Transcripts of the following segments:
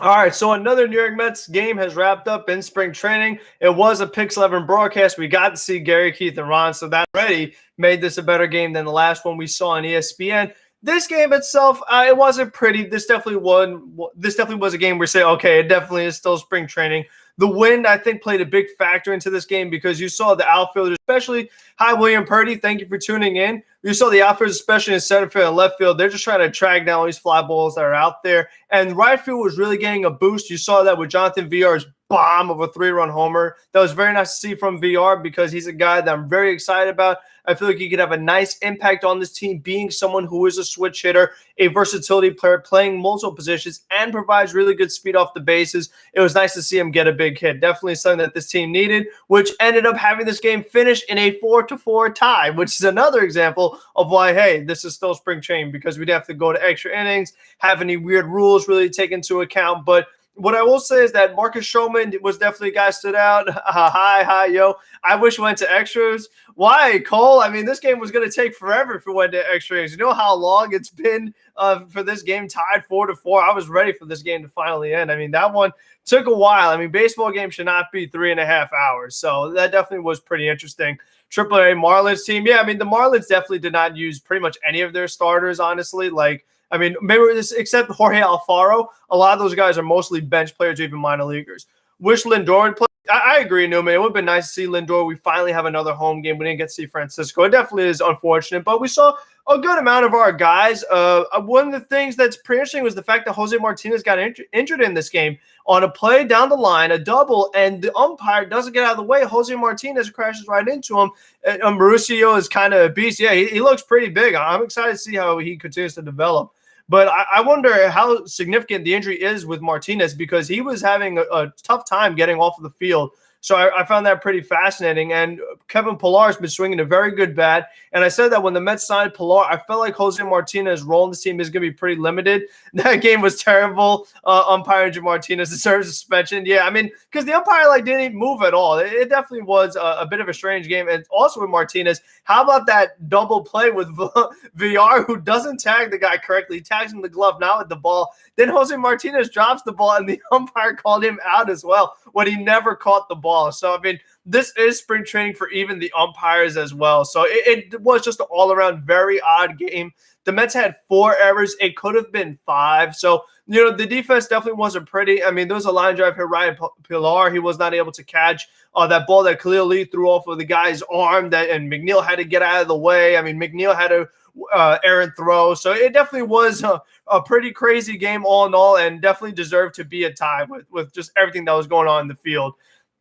All right, so another New York Mets game has wrapped up in spring training. It was a Pix 11 broadcast. We got to see Gary, Keith, and Ron, so that already made this a better game than the last one we saw on ESPN. This game itself, it wasn't pretty. This definitely was a game where we say, okay, it definitely is still spring training. The wind, I think, played a big factor into this game because you saw the outfielders, especially hi William Purdy. Thank you for tuning in. You saw the outfielders, especially in center field and left field. They're just trying to track down all these fly balls that are out there. And right field was really getting a boost. You saw that with Jonathan Villar's bomb of a 3-run homer. That was very nice to see from VR because he's a guy that I'm very excited about. I feel like he could have a nice impact on this team, being someone who is a switch hitter, a versatility player, playing multiple positions, and provides really good speed off the bases. It was nice to see him get a big hit. Definitely something that this team needed, which ended up having this game finish in a 4-4 tie, which is another example of why, hey, this is still spring training, because we'd have to go to extra innings, have any weird rules really take into account. But what I will say is that Marcus Strowman was definitely a guy stood out. Hi, yo. I wish we went to extras. Why, Cole? I mean, this game was going to take forever if we went to extra innings. You know how long it's been for this game tied 4-4? I was ready for this game to finally end. I mean, that one took a while. I mean, baseball games should not be 3.5 hours. So that definitely was pretty interesting. AAA Marlins team. Yeah, I mean, the Marlins definitely did not use pretty much any of their starters, honestly. I mean, maybe this, except Jorge Alfaro, a lot of those guys are mostly bench players or even minor leaguers. Wish Lindor would play. I agree, Newman. It would have been nice to see Lindor. We finally have another home game. We didn't get to see Francisco. It definitely is unfortunate, but we saw a good amount of our guys. One of the things that's pretty interesting was the fact that Jose Martinez got injured in this game on a play down the line, a double, and the umpire doesn't get out of the way. Jose Martinez crashes right into him. Mauricio is kind of a beast. Yeah, he looks pretty big. I'm excited to see how he continues to develop. But I wonder how significant the injury is with Martinez, because he was having a tough time getting off of the field. So I found that pretty fascinating. And Kevin Pillar has been swinging a very good bat. And I said that when the Mets signed Pillar, I felt like Jose Martinez's role in this team is going to be pretty limited. That game was terrible. Umpire Jim Martinez deserves suspension. Yeah, I mean, because the umpire didn't move at all. It definitely was a bit of a strange game. And also with Martinez, how about that double play with VR, who doesn't tag the guy correctly? He tags him the glove, not with the ball. Then Jose Martinez drops the ball, and the umpire called him out as well when he never caught the ball. So, I mean, this is spring training for even the umpires as well. So it was just an all-around very odd game. The Mets had 4 errors. It could have been 5. So, the defense definitely wasn't pretty. I mean, there was a line drive here, Ryan Pillar. He was not able to catch that ball that Khalil Lee threw off of the guy's arm, and McNeil had to get out of the way. I mean, McNeil had to errant throw. So it definitely was a pretty crazy game all in all, and definitely deserved to be a tie with just everything that was going on in the field.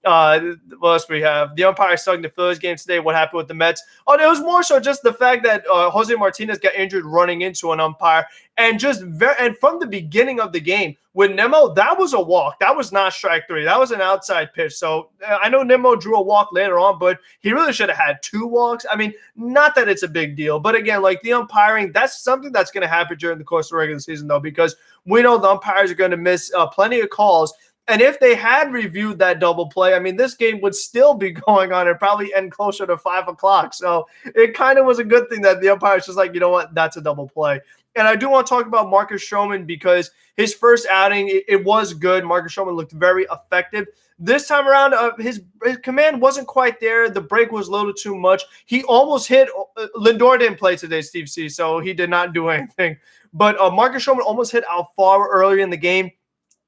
What else we have? The umpire stuck in the Phillies game today. What happened with the Mets? Oh, it was more so just the fact that Jose Martinez got injured running into an umpire, and and from the beginning of the game with Nimmo, that was a walk. That was not strike 3. That was an outside pitch. So I know Nimmo drew a walk later on, but he really should have had 2 walks. I mean, not that it's a big deal, but again, the umpiring, that's something that's going to happen during the course of the regular season, though, because we know the umpires are going to miss plenty of calls. And if they had reviewed that double play, I mean, this game would still be going on and probably end closer to 5 o'clock. So it kind of was a good thing that the umpire was just like, you know what, that's a double play. And I do want to talk about Marcus Strowman, because his first outing, it was good. Marcus Strowman looked very effective. This time around, his command wasn't quite there. The break was a little too much. He almost hit Lindor didn't play today, Steve C., so he did not do anything. But Marcus Strowman almost hit Alfaro earlier in the game.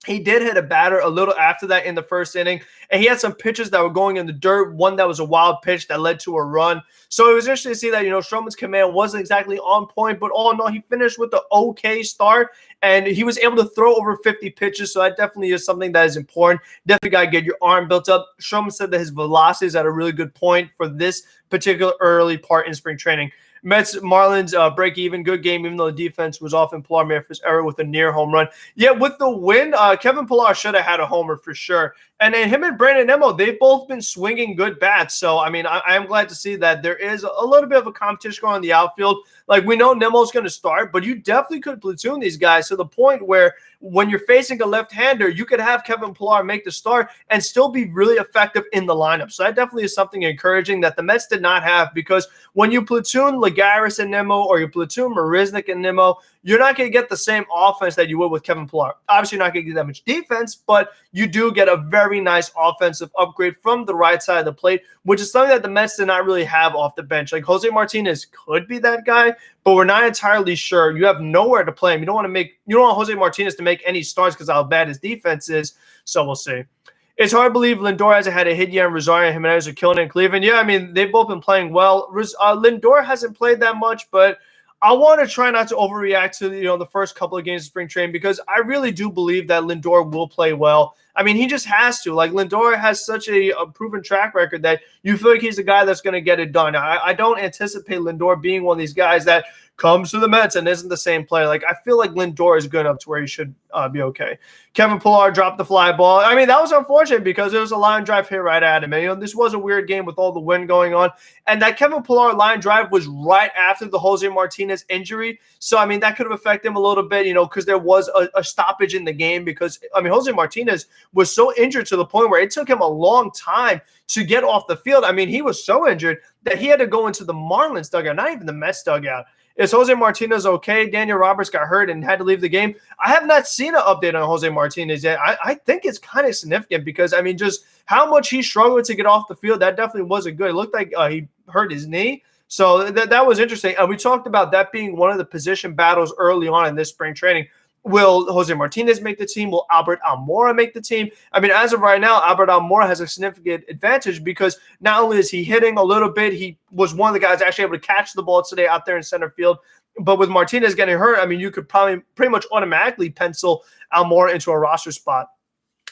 He did hit a batter a little after that in the first inning, and he had some pitches that were going in the dirt, one that was a wild pitch that led to a run. So it was interesting to see that, Strowman's command wasn't exactly on point, but all in all, he finished with the okay start, and he was able to throw over 50 pitches, so that definitely is something that is important. Definitely got to get your arm built up. Strowman said that his velocity is at a really good point for this particular early part in spring training. Mets, Marlins break even. Good game, even though the defense was off, and Pillar made his error with a near home run. Yeah, with the win, Kevin Pillar should have had a homer for sure. And then him and Brandon Nimmo, they've both been swinging good bats. So, I mean, I am glad to see that there is a little bit of a competition going on in the outfield. We know Nimmo's going to start, but you definitely could platoon these guys to the point where when you're facing a left-hander, you could have Kevin Pillar make the start and still be really effective in the lineup. So that definitely is something encouraging that the Mets did not have, because when you platoon Lagares and Nimmo, or you platoon Marisnik and Nimmo, you're not going to get the same offense that you would with Kevin Pillar. Obviously, you're not going to get that much defense, but you do get a very nice offensive upgrade from the right side of the plate, which is something that the Mets did not really have off the bench. Like Jose Martinez could be that guy, but we're not entirely sure. You have nowhere to play him. You don't want Jose Martinez to make any starts because of how bad his defense is. So we'll see. It's hard to believe Lindor hasn't had a hit yet, and Rosario and Jimenez are killing it in Cleveland. Yeah, I mean, they've both been playing well. Lindor hasn't played that much, but I want to try not to overreact to the first couple of games of spring training because I really do believe that Lindor will play well. I mean, he just has to. Like, Lindor has such a proven track record that you feel like he's the guy that's going to get it done. I don't anticipate Lindor being one of these guys that comes to the Mets and isn't the same player. Like, I feel like Lindor is good enough to where he should be okay. Kevin Pillar dropped the fly ball. I mean, that was unfortunate because it was a line drive hit right at him. And, this was a weird game with all the wind going on. And that Kevin Pillar line drive was right after the Jose Martinez injury. So, I mean, that could have affected him a little bit, because there was a stoppage in the game because, I mean, Jose Martinez was so injured to the point where it took him a long time to get off the field. I mean, he was so injured that he had to go into the Marlins dugout, not even the Mets dugout. Is Jose Martinez okay? Daniel Roberts got hurt and had to leave the game. I have not seen an update on Jose Martinez yet. I think it's kind of significant because, I mean, just how much he struggled to get off the field, that definitely wasn't good. It looked like he hurt his knee. So that was interesting. We talked about that being one of the position battles early on in this spring training. Will Jose Martinez make the team? Will Albert Almora make the team? I mean, as of right now, Albert Almora has a significant advantage because not only is he hitting a little bit, he was one of the guys actually able to catch the ball today out there in center field. But with Martinez getting hurt, I mean, you could probably pretty much automatically pencil Almora into a roster spot.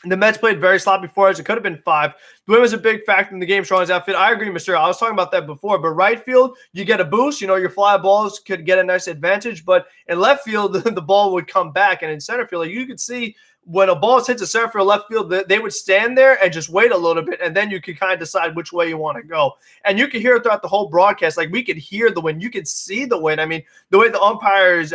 The Mets played very sloppy for us. It could have been 5. The wind was a big factor in the game. Sean's outfit. I agree, Mr. I was talking about that before. But right field, you get a boost. Your fly balls could get a nice advantage. But in left field, the ball would come back. And in center field, you could see when a ball hits the center field, left field, they would stand there and just wait a little bit. And then you could kind of decide which way you want to go. And you could hear it throughout the whole broadcast. Like, we could hear the wind. You could see the wind. I mean, the way the umpires,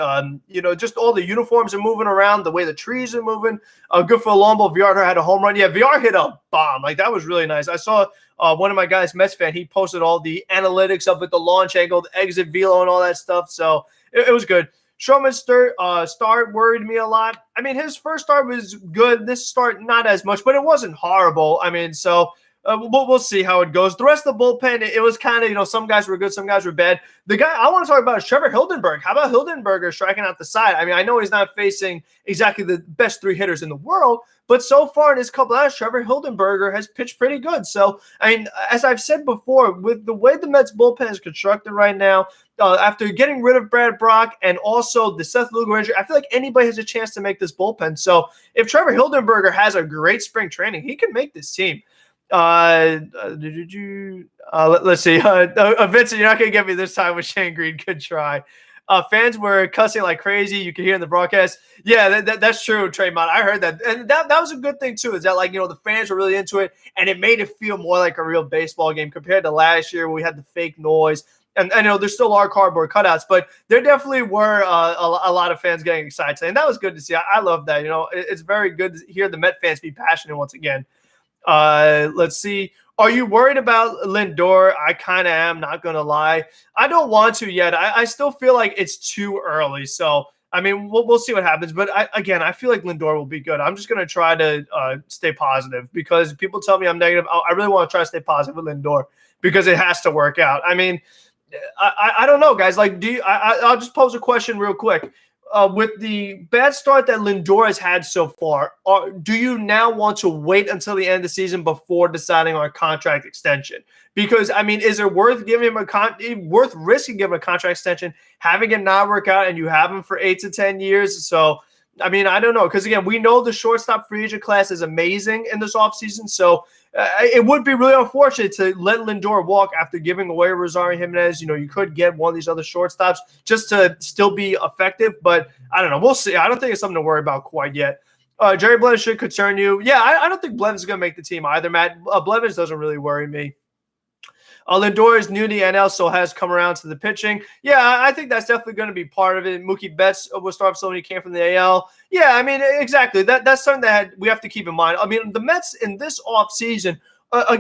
just all the uniforms are moving around, the way the trees are moving. Good for Lombo. VR had a home run. Yeah, VR hit a bomb. Like, that was really nice. I saw one of my guys, Mets fan, he posted all the analytics of it, the launch angle, the exit velo, and all that stuff. So it was good. Strowman's start worried me a lot. I mean, his first start was good. This start, not as much, but it wasn't horrible. I mean, so we'll see how it goes. The rest of the bullpen, it was kind of, some guys were good, some guys were bad. The guy I want to talk about is Trevor Hildenberg. How about Hildenberger striking out the side? I mean, I know he's not facing exactly the best 3 hitters in the world, but so far in his couple hours, Trevor Hildenberger has pitched pretty good. So, I mean, as I've said before, with the way the Mets bullpen is constructed right now, after getting rid of Brad Brock and also the Seth Lugo injury, I feel like anybody has a chance to make this bullpen. So if Trevor Hildenberger has a great spring training, he can make this team. Let's see. Vincent, you're not going to get me this time with Shane Green. Good try. Fans were cussing like crazy. You could hear in the broadcast. Yeah, that's true, Traymont. I heard that. And that was a good thing, too, is that, the fans were really into it, and it made it feel more like a real baseball game compared to last year where we had the fake noise. And I know there still are cardboard cutouts, but there definitely were a lot of fans getting excited. And that was good to see. I love that. It's very good to hear the Met fans be passionate once again. Let's see. Are you worried about Lindor? I kind of am, not going to lie. I don't want to yet. I still feel like it's too early. So, I mean, we'll see what happens. But, I feel like Lindor will be good. I'm just going to try to stay positive because people tell me I'm negative. I really want to try to stay positive with Lindor because it has to work out. I mean, I don't know, guys. Like, I'll just pose a question real quick. With the bad start that Lindor has had so far, do you now want to wait until the end of the season before deciding on a contract extension? Because, I mean, is it worth giving him worth risking giving a contract extension, having it not work out, and you have him for 8 to 10 years? So, I mean, I don't know. Because, again, we know the shortstop free agent class is amazing in this offseason. So, it would be really unfortunate to let Lindor walk after giving away Rosario Jimenez. You could get one of these other shortstops just to still be effective. But I don't know. We'll see. I don't think it's something to worry about quite yet. Jerry Blevins should concern you. Yeah, I don't think Blevins is going to make the team either, Matt. Blevins doesn't really worry me. Lindor is new to the NL, so has come around to the pitching. Yeah, I think that's definitely going to be part of it. Mookie Betts will start someone who came from the AL. Yeah, I mean, exactly. That's something that we have to keep in mind. I mean, the Mets in this offseason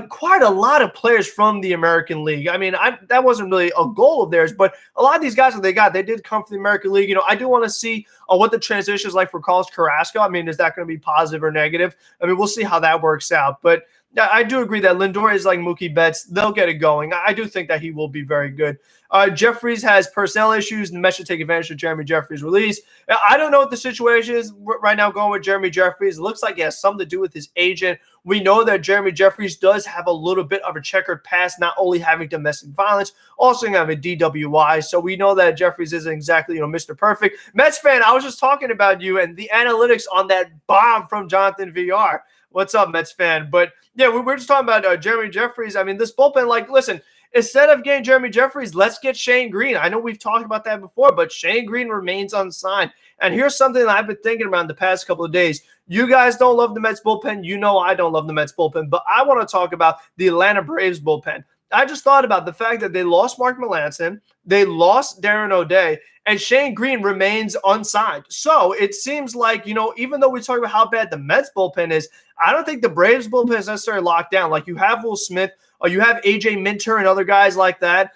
quite a lot of players from the American League. I mean, that wasn't really a goal of theirs, but a lot of these guys that they did come from the American League. I do want to see what the transition is like for Carlos Carrasco. I mean, is that going to be positive or negative? I mean, we'll see how that works out. But I do agree that Lindor is like Mookie Betts. They'll get it going. I do think that he will be very good. Jeffries has personnel issues, and the Mets should take advantage of Jeremy Jeffries' release. I don't know what the situation is right now going with Jeremy Jeffries. It looks like it has something to do with his agent. We know that Jeremy Jeffries does have a little bit of a checkered past, not only having domestic violence, also having DWI. So we know that Jeffries isn't exactly, Mr. Perfect. Mets fan, I was just talking about you and the analytics on that bomb from Jonathan VR. What's up, Mets fan? But yeah, we're just talking about Jeremy Jeffries. I mean, this bullpen, listen, instead of getting Jeremy Jeffries, let's get Shane Green. I know we've talked about that before, but Shane Green remains unsigned. And here's something that I've been thinking about in the past couple of days. You guys don't love the Mets bullpen. You know I don't love the Mets bullpen, but I want to talk about the Atlanta Braves bullpen. I just thought about the fact that they lost Mark Melancon, they lost Darren O'Day, and Shane Green remains unsigned. So it seems like, even though we talk about how bad the Mets bullpen is, I don't think the Braves bullpen is necessarily locked down. Like, you have Will Smith, or you have AJ Minter and other guys like that.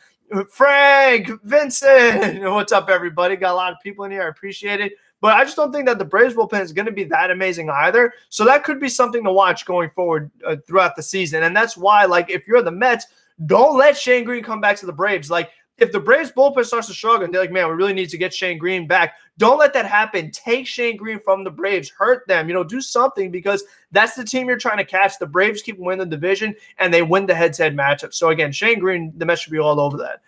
Frank, Vincent, what's up, everybody? Got a lot of people in here. I appreciate it. But I just don't think that the Braves bullpen is going to be that amazing either. So that could be something to watch going forward throughout the season. And that's why, if you're the Mets, don't let Shane Green come back to the Braves. If the Braves bullpen starts to struggle and they're like, man, we really need to get Shane Green back, don't let that happen. Take Shane Green from the Braves. Hurt them. Do something, because that's the team you're trying to catch. The Braves keep winning the division, and they win the head-to-head matchup. So, again, Shane Green, the Mets should be all over that.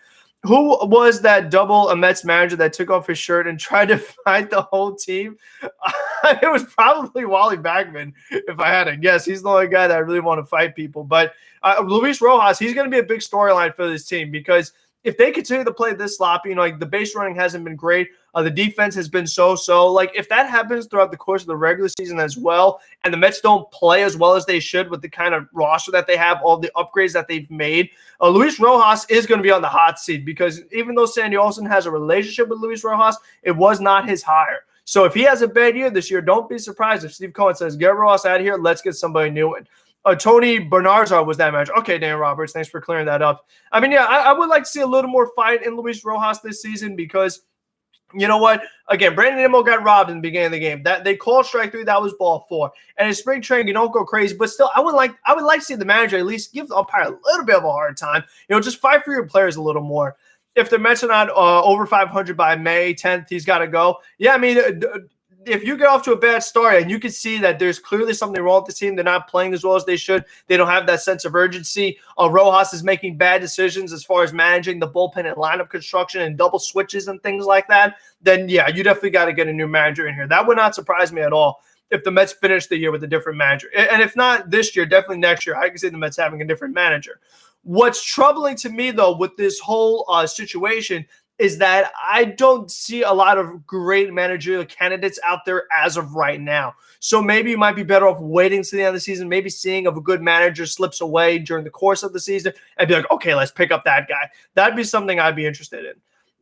Who was that double a Mets manager that took off his shirt and tried to fight the whole team? It was probably Wally Backman, if I had to guess. He's the only guy that I really want to fight people. But Luis Rojas, he's going to be a big storyline for this team, because if they continue to play this sloppy, the base running hasn't been great. The defense has been so-so. If that happens throughout the course of the regular season as well, and the Mets don't play as well as they should with the kind of roster that they have, all the upgrades that they've made, Luis Rojas is going to be on the hot seat, because even though Sandy Olson has a relationship with Luis Rojas, it was not his hire. So if he has a bad year this year, don't be surprised if Steve Cohen says, get Rojas out of here, let's get somebody new in. Tony Bernardo was that manager. Okay, Dan Roberts, thanks for clearing that up. I mean, yeah, I would like to see a little more fight in Luis Rojas this season, because you know what? Again, Brandon Nimmo got robbed in the beginning of the game. That they called strike 3, that was ball 4. And in spring training, you don't go crazy, but still, I would like to see the manager at least give the umpire a little bit of a hard time. Just fight for your players a little more. If the Mets are not over 500 by May 10th, he's got to go. Yeah, I mean, if you get off to a bad start and you can see that there's clearly something wrong with the team, they're not playing as well as they should, they don't have that sense of urgency, Rojas is making bad decisions as far as managing the bullpen and lineup construction and double switches and things like that, then yeah, you definitely got to get a new manager in here. That would not surprise me at all if the Mets finish the year with a different manager. And if not this year, definitely next year, I can see the Mets having a different manager. What's troubling to me, though, with this whole situation is that I don't see a lot of great managerial candidates out there as of right now. So maybe you might be better off waiting to the end of the season, maybe seeing if a good manager slips away during the course of the season and be like, okay, let's pick up that guy. That'd be something I'd be interested in.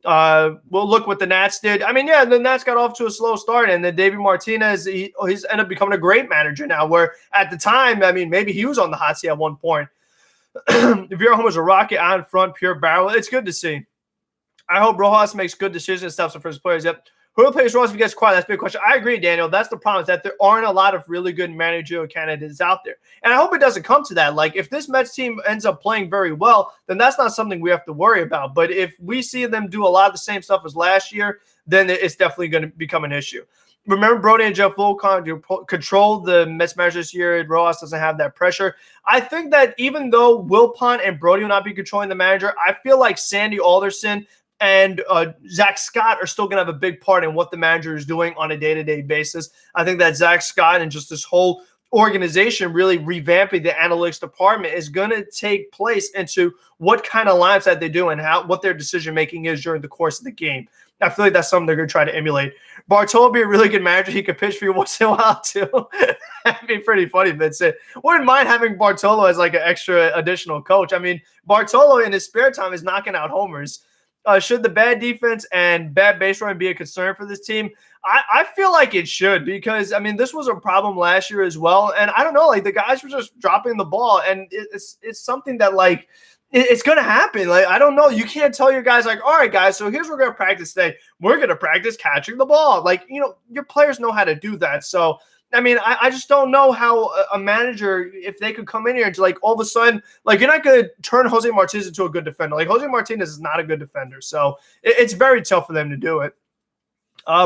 Well, look what the Nats did. I mean, yeah, the Nats got off to a slow start, and then David Martinez, he's ended up becoming a great manager now, where at the time, I mean, maybe he was on the hot seat at one point. Vera Home was a rocket on front, pure barrel. It's good to see. I hope Rojas makes good decisions and stuff for his players. Yep. Who will replace Rojas if he gets quiet? That's a big question. I agree, Daniel. That's the problem, is that there aren't a lot of really good managerial candidates out there. And I hope it doesn't come to that. If this Mets team ends up playing very well, then that's not something we have to worry about. But if we see them do a lot of the same stuff as last year, then it's definitely going to become an issue. Remember, Brody and Jeff Wilpon controlled the Mets manager this year. Rojas doesn't have that pressure. I think that even though Wilpon and Brody will not be controlling the manager, I feel like Sandy Alderson and Zach Scott are still going to have a big part in what the manager is doing on a day-to-day basis. I think that Zach Scott and just this whole organization really revamping the analytics department is going to take place into what kind of lineups that they do and what their decision-making is during the course of the game. I feel like that's something they're going to try to emulate. Bartolo would be a really good manager. He could pitch for you once in a while, too. That'd be pretty funny, Vincent. Wouldn't mind having Bartolo as an extra additional coach. I mean, Bartolo in his spare time is knocking out homers. Should the bad defense and bad base running be a concern for this team? I feel like it should, because I mean, this was a problem last year as well, and I don't know, like the guys were just dropping the ball, and it's something that like it's going to happen. Like, I don't know. You can't tell your guys like, all right, guys, so here's what we're going to practice today. We're going to practice catching the ball. Like, your players know how to do that. So, I mean, I just don't know how a manager, if they could come in here and like all of a sudden, like you're not going to turn Jose Martinez into a good defender. Like Jose Martinez is not a good defender. So it's very tough for them to do it.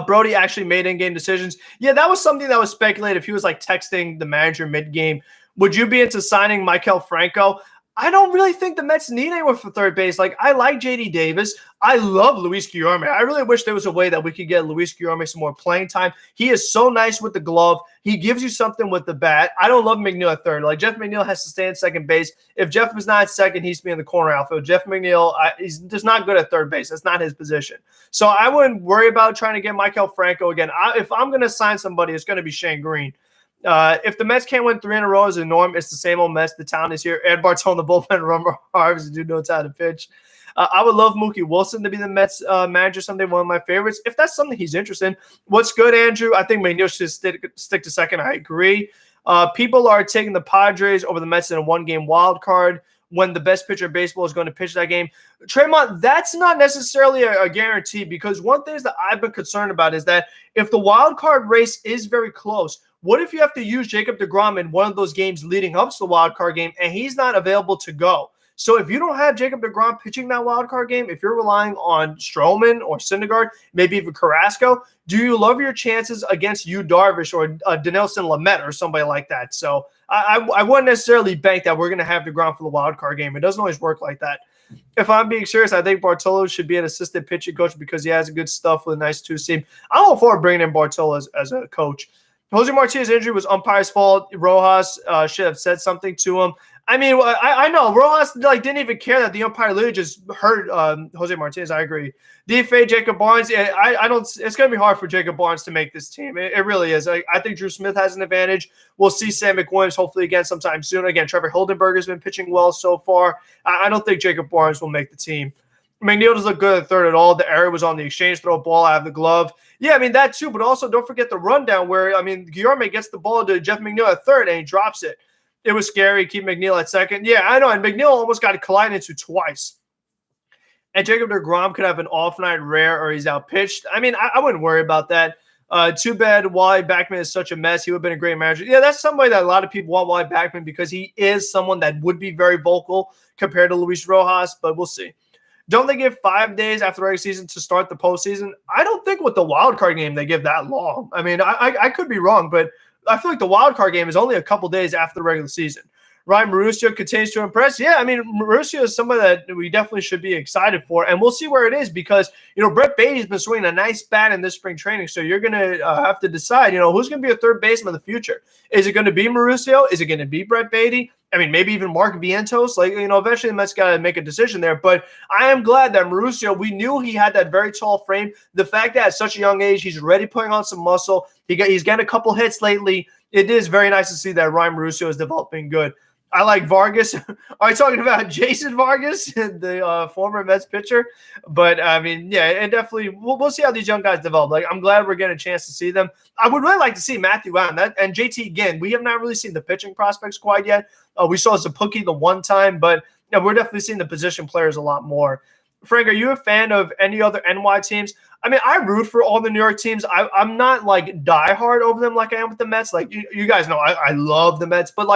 Brody actually made in-game decisions. Yeah, that was something that was speculated. If he was like texting the manager mid-game, would you be into signing Maikel Franco? I don't really think the Mets need anyone for third base. Like, I like J.D. Davis. I love Luis Guillorme. I really wish there was a way that we could get Luis Guillorme some more playing time. He is so nice with the glove. He gives you something with the bat. I don't love McNeil at third. Like, Jeff McNeil has to stay in second base. If Jeff is not at second, he's be in the corner outfield. Jeff McNeil, he's just not good at third base. That's not his position. So I wouldn't worry about trying to get Maikel Franco again. If I'm going to sign somebody, it's going to be Shane Green. If the Mets can't win 3 in a row as a norm, it's the same old Mets. The talent is here. Ed Bartone, the bullpen, Rumble Harvey, dude knows how to pitch. I would love Mookie Wilson to be the Mets manager someday, one of my favorites. If that's something he's interested in. What's good, Andrew? I think McNeil should stick to second. I agree. People are taking the Padres over the Mets in a one-game wild card when the best pitcher in baseball is going to pitch that game. Tremont, that's not necessarily a guarantee, because one thing that I've been concerned about is that if the wild card race is very close, what if you have to use Jacob deGrom in one of those games leading up to the wild card game and he's not available to go? So if you don't have Jacob deGrom pitching that wild card game, if you're relying on Strowman or Syndergaard, maybe even Carrasco, do you love your chances against Yu Darvish or Dinelson Lamet or somebody like that? So I wouldn't necessarily bank that we're going to have deGrom for the wild card game. It doesn't always work like that. If I'm being serious, I think Bartolo should be an assistant pitching coach because he has good stuff with a nice two-seam. I'm all for bringing in Bartolo as a coach. Jose Martinez's injury was umpire's fault. Rojas should have said something to him. I mean, I know Rojas didn't even care that the umpire literally just hurt Jose Martinez. I agree. DFA Jacob Barnes. I don't. It's going to be hard for Jacob Barnes to make this team. It really is. I think Drew Smith has an advantage. We'll see Sam McWilliams hopefully again sometime soon. Again, Trevor Hildenberg has been pitching well so far. I don't think Jacob Barnes will make the team. McNeil doesn't look good at third at all. The error was on the exchange throw ball out of the glove. Yeah, I mean, that too. But also don't forget the rundown where, I mean, Guillorme gets the ball to Jeff McNeil at third and he drops it. It was scary. Keep McNeil at second. Yeah, I know. And McNeil almost got collided into twice. And Jacob deGrom could have an off night rare or he's outpitched. I mean, I wouldn't worry about that. Too bad Wally Backman is such a mess. He would have been a great manager. Yeah, that's somebody that a lot of people want, Wally Backman, because he is someone that would be very vocal compared to Luis Rojas, but we'll see. Don't they give 5 days after the regular season to start the postseason? I don't think with the wild card game they give that long. I mean, I could be wrong, but I feel like the wild card game is only a couple days after the regular season. Ryan Mauricio continues to impress. Yeah, I mean, Mauricio is somebody that we definitely should be excited for, and we'll see where it is because, Brett Beatty's been swinging a nice bat in this spring training, so you're going to have to decide, who's going to be a third baseman of the future. Is it going to be Mauricio? Is it going to be Brett Beatty? I mean, maybe even Mark Vientos. Eventually the Mets got to make a decision there. But I am glad that Mauricio, we knew he had that very tall frame. The fact that at such a young age, he's already putting on some muscle. He's getting a couple hits lately. It is very nice to see that Ryan Mauricio is developing good. I like Vargas. Are you talking about Jason Vargas, the former Mets pitcher? But, I mean, yeah, and definitely we'll see how these young guys develop. I'm glad we're getting a chance to see them. I would really like to see Matthew Allen and JT again. We have not really seen the pitching prospects quite yet. We saw Zapuki the one time, but we're definitely seeing the position players a lot more. Frank, are you a fan of any other NY teams? I mean, I root for all the New York teams. I'm not, diehard over them like I am with the Mets. You guys know I love the Mets, but,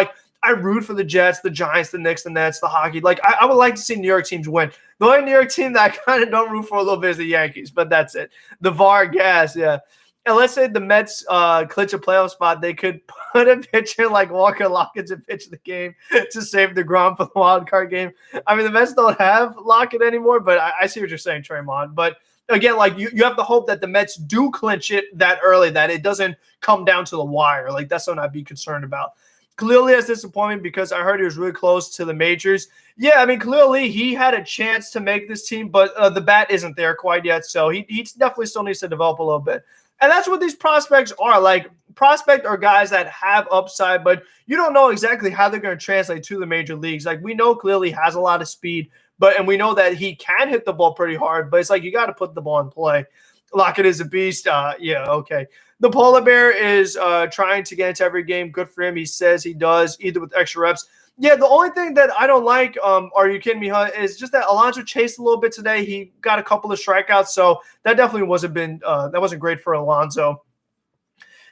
I root for the Jets, the Giants, the Knicks, the Nets, the hockey. I would like to see New York teams win. The only New York team that I kind of don't root for a little bit is the Yankees, but that's it. The VAR gas, yeah. And let's say the Mets clinch a playoff spot, they could put a pitcher like Walker Lockett to pitch the game to save deGrom for the wild card game. I mean, the Mets don't have Lockett anymore, but I see what you're saying, Tremont. But again, you have to hope that the Mets do clinch it that early, that it doesn't come down to the wire. That's something I'd be concerned about. Clearly has disappointment because I heard he was really close to the majors. Yeah, I mean, clearly he had a chance to make this team, but the bat isn't there quite yet, so he definitely still needs to develop a little bit. And that's what these prospects are. Prospect are guys that have upside, but you don't know exactly how they're going to translate to the major leagues. We know clearly he has a lot of speed, and we know that he can hit the ball pretty hard, but it's you got to put the ball in play. Lockett is a beast. Yeah, okay. The polar bear is trying to get into every game. Good for him. He says he does, either with extra reps. Yeah, the only thing that I don't like, are you kidding me, huh, is just that Alonso chased a little bit today. He got a couple of strikeouts, so that definitely wasn't great for Alonso.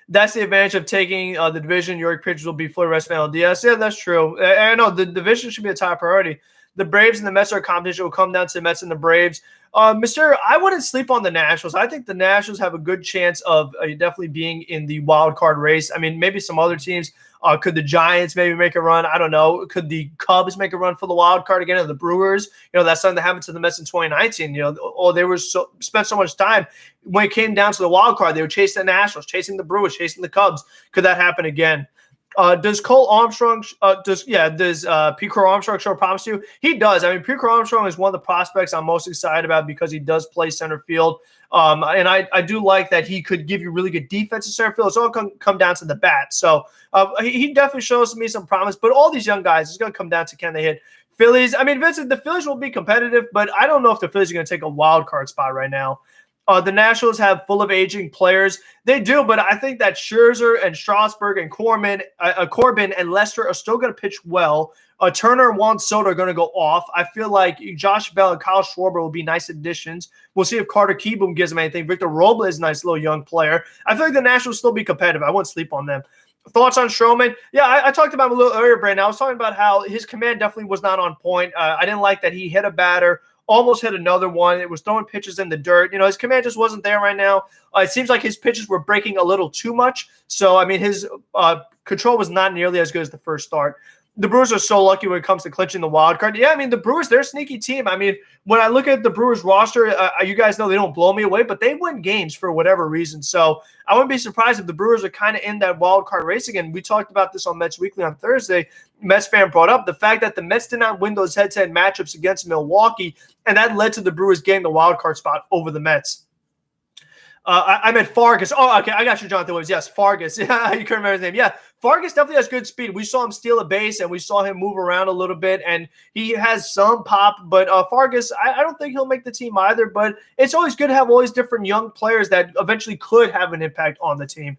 That's the advantage of taking the division. Your pitchers will be fully rested on LDS. Yeah, that's true. I know the division should be a top priority. The Braves and the Mets are competition. It will come down to the Mets and the Braves. I wouldn't sleep on the Nationals. I think the Nationals have a good chance of definitely being in the wild card race. I mean, maybe some other teams. Could the Giants maybe make a run? I don't know. Could the Cubs make a run for the wild card again? Or the Brewers? That's something that happened to the Mets in 2019. They were spent so much time when it came down to the wild card. They were chasing the Nationals, chasing the Brewers, chasing the Cubs. Could that happen again? Does Cole Armstrong, does Pete Crow Armstrong show promise to you? He does. I mean, Pete Crow Armstrong is one of the prospects I'm most excited about because he does play center field. And I do like that he could give you really good defense in center field. It's all come down to the bat. So he definitely shows me some promise. But all these young guys, it's going to come down to can they hit. Phillies, I mean, Vincent, the Phillies will be competitive, but I don't know if the Phillies are going to take a wild card spot right now. The Nationals have full of aging players. They do, but I think that Scherzer and Strasburg and Corbin and Lester are still going to pitch well. Turner and Juan Soto are going to go off. I feel like Josh Bell and Kyle Schwarber will be nice additions. We'll see if Carter Kieboom gives them anything. Victor Robles is a nice little young player. I feel like the Nationals still be competitive. I wouldn't sleep on them. Thoughts on Strowman? Yeah, I talked about him a little earlier, Brandon. I was talking about how his command definitely was not on point. I didn't like that he hit a batter, almost hit another one. It was throwing pitches in the dirt. His command just wasn't there right now. It seems like his pitches were breaking a little too much. So, I mean, his control was not nearly as good as the first start. The Brewers are so lucky when it comes to clinching the wild card. Yeah, I mean, the Brewers, they're a sneaky team. I mean, when I look at the Brewers roster, you guys know they don't blow me away, but they win games for whatever reason. So I wouldn't be surprised if the Brewers are kind of in that wild card race again. We talked about this on Mets Weekly on Thursday. Mets fan brought up the fact that the Mets did not win those head-to-head matchups against Milwaukee, and that led to the Brewers getting the wild card spot over the Mets. I meant Fargas. Oh, okay. I got you, Jonathan Williams. Yes, Fargas. Yeah, you couldn't remember his name. Yeah, Fargas definitely has good speed. We saw him steal a base, and we saw him move around a little bit, and he has some pop. But Fargas, I don't think he'll make the team either. But it's always good to have all these different young players that eventually could have an impact on the team.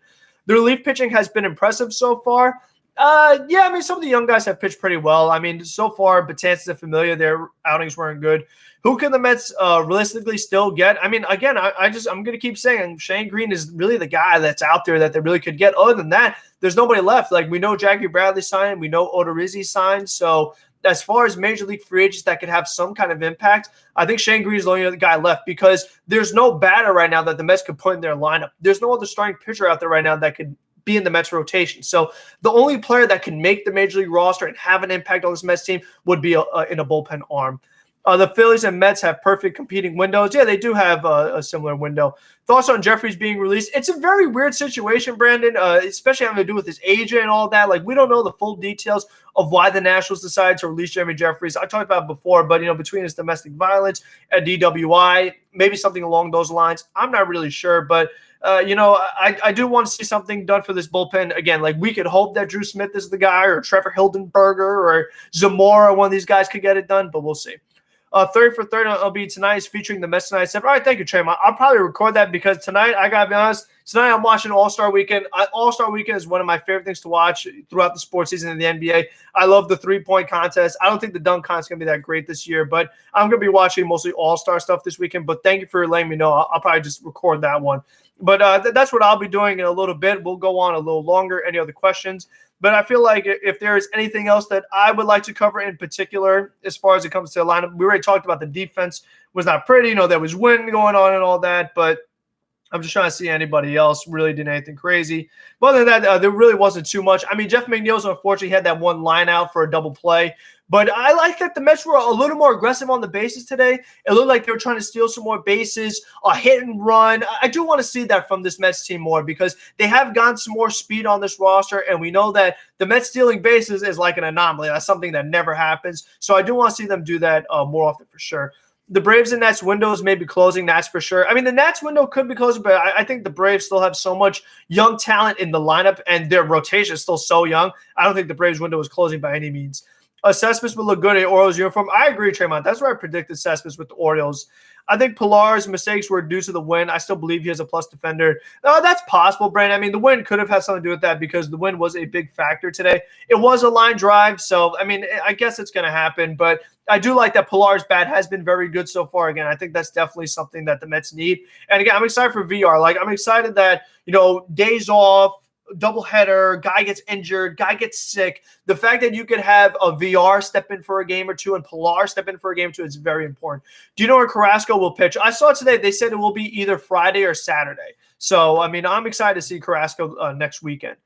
The relief pitching has been impressive so far. Yeah, I mean, some of the young guys have pitched pretty well. I mean, so far, Betances and Familia, their outings weren't good. Who can the Mets realistically still get? I mean, again, I'm going to keep saying Shane Green is really the guy that's out there that they really could get. Other than that, there's nobody left. Like, we know Jackie Bradley signed. We know Odorizzi signed. So as far as major league free agents that could have some kind of impact, I think Shane Green is the only other guy left because there's no batter right now that the Mets could put in their lineup. There's no other starting pitcher out there right now that could be in the Mets rotation. So the only player that can make the major league roster and have an impact on this Mets team would be in a bullpen arm. The Phillies and Mets have perfect competing windows. Yeah, they do have a similar window. Thoughts on Jeffries being released? It's a very weird situation, Brandon, especially having to do with his agent and all that. Like, we don't know the full details of why the Nationals decided to release Jeremy Jeffries. I talked about it before, but, between his domestic violence and DWI, maybe something along those lines. I'm not really sure, but I do want to see something done for this bullpen. Again, like, we could hope that Drew Smith is the guy, or Trevor Hildenberger, or Zamora, one of these guys could get it done, but we'll see. Third for Third will be tonight, featuring the Mets tonight. All right, thank you, Trey. I'll probably record that because tonight, I got to be honest, tonight I'm watching All-Star Weekend. All-Star Weekend is one of my favorite things to watch throughout the sports season in the NBA. I love the three-point contest. I don't think the dunk contest is going to be that great this year, but I'm going to be watching mostly All-Star stuff this weekend. But thank you for letting me know. I'll probably just record that one. But that's what I'll be doing in a little bit. We'll go on a little longer. Any other questions? But I feel like if there is anything else that I would like to cover in particular as far as it comes to the lineup, we already talked about the defense was not pretty. There was wind going on and all that, but I'm just trying to see anybody else really did anything crazy. But other than that, there really wasn't too much. I mean, Jeff McNeil's unfortunately had that one line out for a double play. But I like that the Mets were a little more aggressive on the bases today. It looked like they were trying to steal some more bases, hit and run. I do want to see that from this Mets team more because they have gotten some more speed on this roster, and we know that the Mets stealing bases is like an anomaly. That's something that never happens. So I do want to see them do that more often for sure. The Braves and Nats windows may be closing, that's for sure. I mean, the Nats window could be closing, but I think the Braves still have so much young talent in the lineup, and their rotation is still so young. I don't think the Braves window is closing by any means. Cespedes would look good in Orioles uniform. I agree, Tremont. That's where I predicted Cespedes with the Orioles. I think Pilar's mistakes were due to the win. I still believe he is a plus defender. That's possible, Brandon. I mean, the win could have had something to do with that because the win was a big factor today. It was a line drive, so, I mean, I guess it's going to happen. But I do like that Pilar's bat has been very good so far. Again, I think that's definitely something that the Mets need. And, again, I'm excited for VR. Like, I'm excited that, days off, doubleheader, guy gets injured, guy gets sick. The fact that you could have a VR step in for a game or two and Pilar step in for a game or two is very important. Do you know where Carrasco will pitch? I saw today they said it will be either Friday or Saturday. So, I mean, I'm excited to see Carrasco next weekend.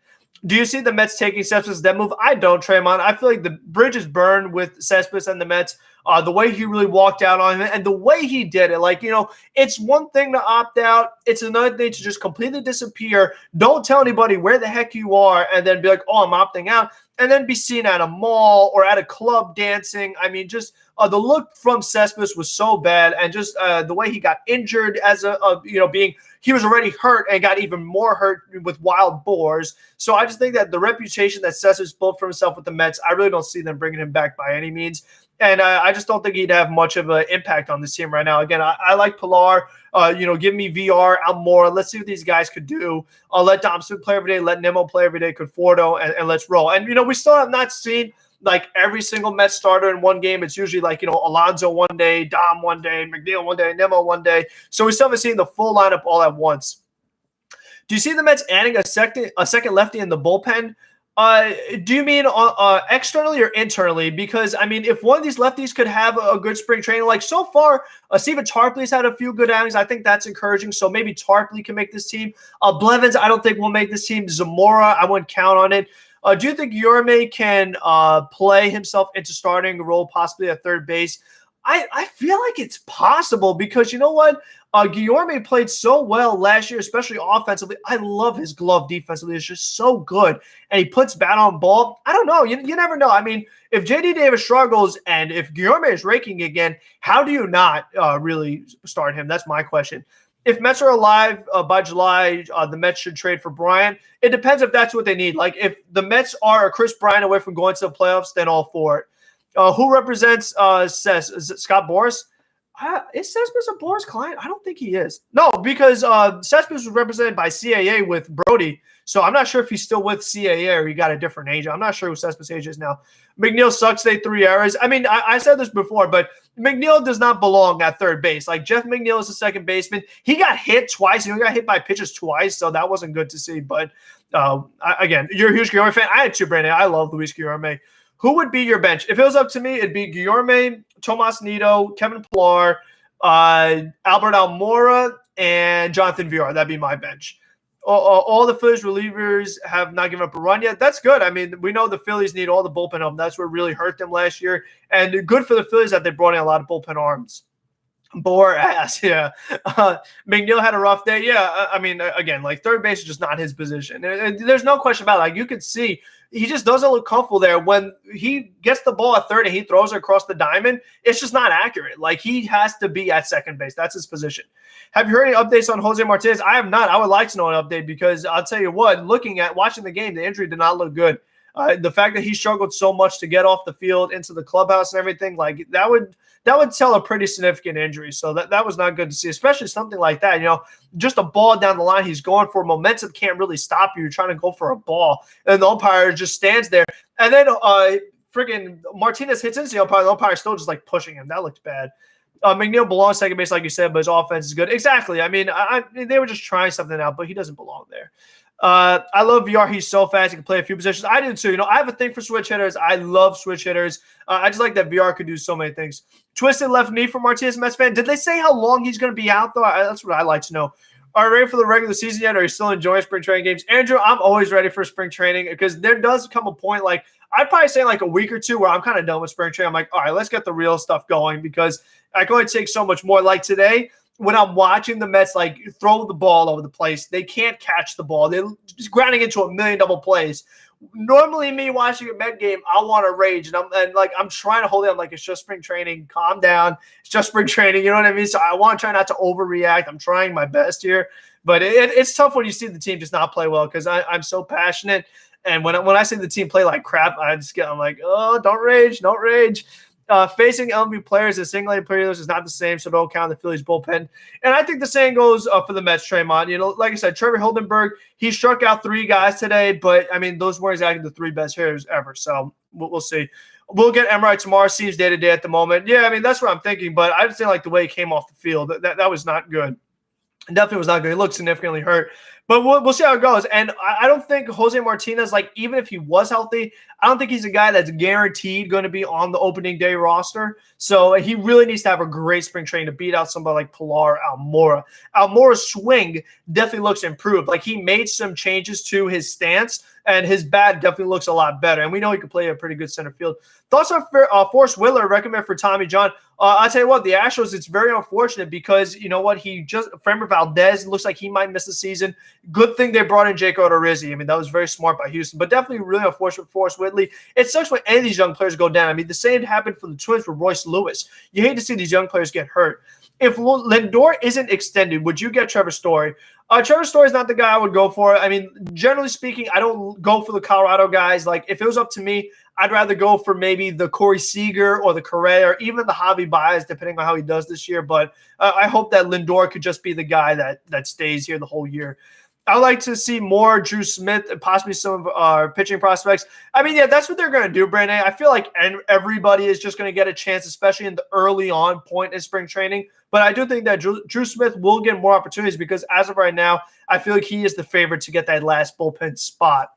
Do you see the Mets taking Cespedes' dead move? I don't, Draymond. I feel like the bridge is burned with Cespedes and the Mets. The way he really walked out on him and the way he did it. Like, it's one thing to opt out. It's another thing to just completely disappear. Don't tell anybody where the heck you are and then be like, oh, I'm opting out. And then be seen at a mall or at a club dancing. I mean, just the look from Cespedes was so bad. And just the way he got injured as he was already hurt and got even more hurt with wild boars. So I just think that the reputation that Cespedes built for himself with the Mets, I really don't see them bringing him back by any means. And I just don't think he'd have much of an impact on this team right now. Again, I like Pilar. Give me VR, Almora. Let's see what these guys could do. I'll let Thompson play every day. Let Nimmo play every day. Conforto, and let's roll. And, we still have not seen, like, every single Mets starter in one game. It's usually like, Alonso one day, Dom one day, McNeil one day, Nimmo one day. So we still haven't seen the full lineup all at once. Do you see the Mets adding a second lefty in the bullpen? Do you mean externally or internally? Because, I mean, if one of these lefties could have a good spring training, like so far, Steven Tarpley's had a few good outings. I think that's encouraging. So maybe Tarpley can make this team. Blevins, I don't think will make this team. Zamora, I wouldn't count on it. Do you think Yorme can play himself into starting a role possibly at third base? I feel like it's possible because you know what? Guillorme played so well last year, especially offensively. I love his glove defensively. It's just so good. And he puts bat on ball. I don't know. You never know. I mean, if J.D. Davis struggles and if Guillorme is raking again, how do you not really start him? That's my question. If Mets are alive by July, the Mets should trade for Bryant. It depends if that's what they need. Like, if the Mets are a Chris Bryant away from going to the playoffs, then all for it. Who represents Cess? Is it Scott Boras? Is Cespedes a Boras client? I don't think he is. No, because Cespedes was represented by CAA with Brody. So I'm not sure if he's still with CAA or he got a different agent. I'm not sure who Cespedes' age is now. McNeil sucks. They 3 errors. I mean, I said this before, but McNeil does not belong at third base. Like, Jeff McNeil is the second baseman. He got hit twice. He got hit by pitches twice, so that wasn't good to see. But, again, you're a huge Guillorme fan. I had two, Brandon. I love Luis Guillorme. Who would be your bench? If it was up to me, it'd be Guillorme, Tomas Nido, Kevin Pillar, Albert Almora, and Jonathan Villar. That'd be my bench. All the Phillies relievers have not given up a run yet. That's good. I mean, we know the Phillies need all the bullpen help. That's what really hurt them last year. And good for the Phillies that they brought in a lot of bullpen arms. Bore ass, yeah. McNeil had a rough day. Yeah, I mean, again, like, third base is just not his position. There's no question about it. Like, you could see he just doesn't look comfortable there. When he gets the ball at third and he throws it across the diamond, it's just not accurate. Like, he has to be at second base. That's his position. Have you heard any updates on Jose Martinez? I have not. I would like to know an update because I'll tell you what, watching the game, the injury did not look good. The fact that he struggled so much to get off the field into the clubhouse and everything, like, that would tell a pretty significant injury. So that was not good to see, especially something like that. Just a ball down the line. He's going for momentum. Can't really stop you. You're trying to go for a ball. And the umpire just stands there. And then friggin' Martinez hits into the umpire. The umpire still just, like, pushing him. That looked bad. McNeil belongs second base, like you said, but his offense is good. Exactly. I mean, they were just trying something out, but he doesn't belong there. I love VR. He's so fast. He can play a few positions. I do too. I have a thing for switch hitters. I love switch hitters. I just like that VR could do so many things. Twisted left knee for Martinez, Mets fan. Did they say how long he's going to be out, though? That's what I like to know. Are you ready for the regular season yet? Or are you still enjoying spring training games? Andrew, I'm always ready for spring training because there does come a point, like, I'd probably say like a week or two where I'm kind of done with spring training. I'm like, all right, let's get the real stuff going because I can only take so much more. Like today, when I'm watching the Mets like throw the ball over the place, they can't catch the ball. They're just grounding into a million double plays. Normally, me watching a Met game, I want to rage, and I'm trying to hold it. I'm like, it's just spring training. Calm down. It's just spring training. You know what I mean? So I want to try not to overreact. I'm trying my best here, but it's tough when you see the team just not play well because I'm so passionate. And when I see the team play like crap, I'm like, oh, don't rage. Facing LMV players and single-A players is not the same, so don't count the Phillies bullpen. And I think the same goes for the Mets, Tremont. You know, like I said, Trevor Hildenberg, he struck out 3 guys today, but, I mean, those weren't exactly the 3 best hitters ever, so we'll see. We'll get MRI tomorrow. Seems day-to-day at the moment. Yeah, I mean, that's what I'm thinking, but I just didn't like the way he came off the field. That was not good. Definitely was not good. He looked significantly hurt. But we'll see how it goes. And I don't think Jose Martinez, like, even if he was healthy, I don't think he's a guy that's guaranteed going to be on the opening day roster. So he really needs to have a great spring training to beat out somebody like Pilar Almora. Almora's swing definitely looks improved. Like, he made some changes to his stance, and his bat definitely looks a lot better. And we know he can play a pretty good center field. Thoughts on Forrest Whitler, recommend for Tommy John. I'll tell you what, the Astros, it's very unfortunate because, you know what, Framber Valdez looks like he might miss the season. Good thing they brought in Jake Odorizzi. I mean, that was very smart by Houston, but definitely really unfortunate for Forrest Whitley. It sucks when any of these young players go down. I mean, the same happened for the Twins with Royce Lewis. You hate to see these young players get hurt. If Lindor isn't extended, would you get Trevor Story? Trevor Story is not the guy I would go for. I mean, generally speaking, I don't go for the Colorado guys. Like, if it was up to me, I'd rather go for maybe the Corey Seager or the Correa or even the Javi Baez, depending on how he does this year. But I hope that Lindor could just be the guy that stays here the whole year. I like to see more Drew Smith and possibly some of our pitching prospects. I mean, yeah, that's what they're going to do, Brandon. I feel like everybody is just going to get a chance, especially in the early on point in spring training. But I do think that Drew Smith will get more opportunities because as of right now, I feel like he is the favorite to get that last bullpen spot.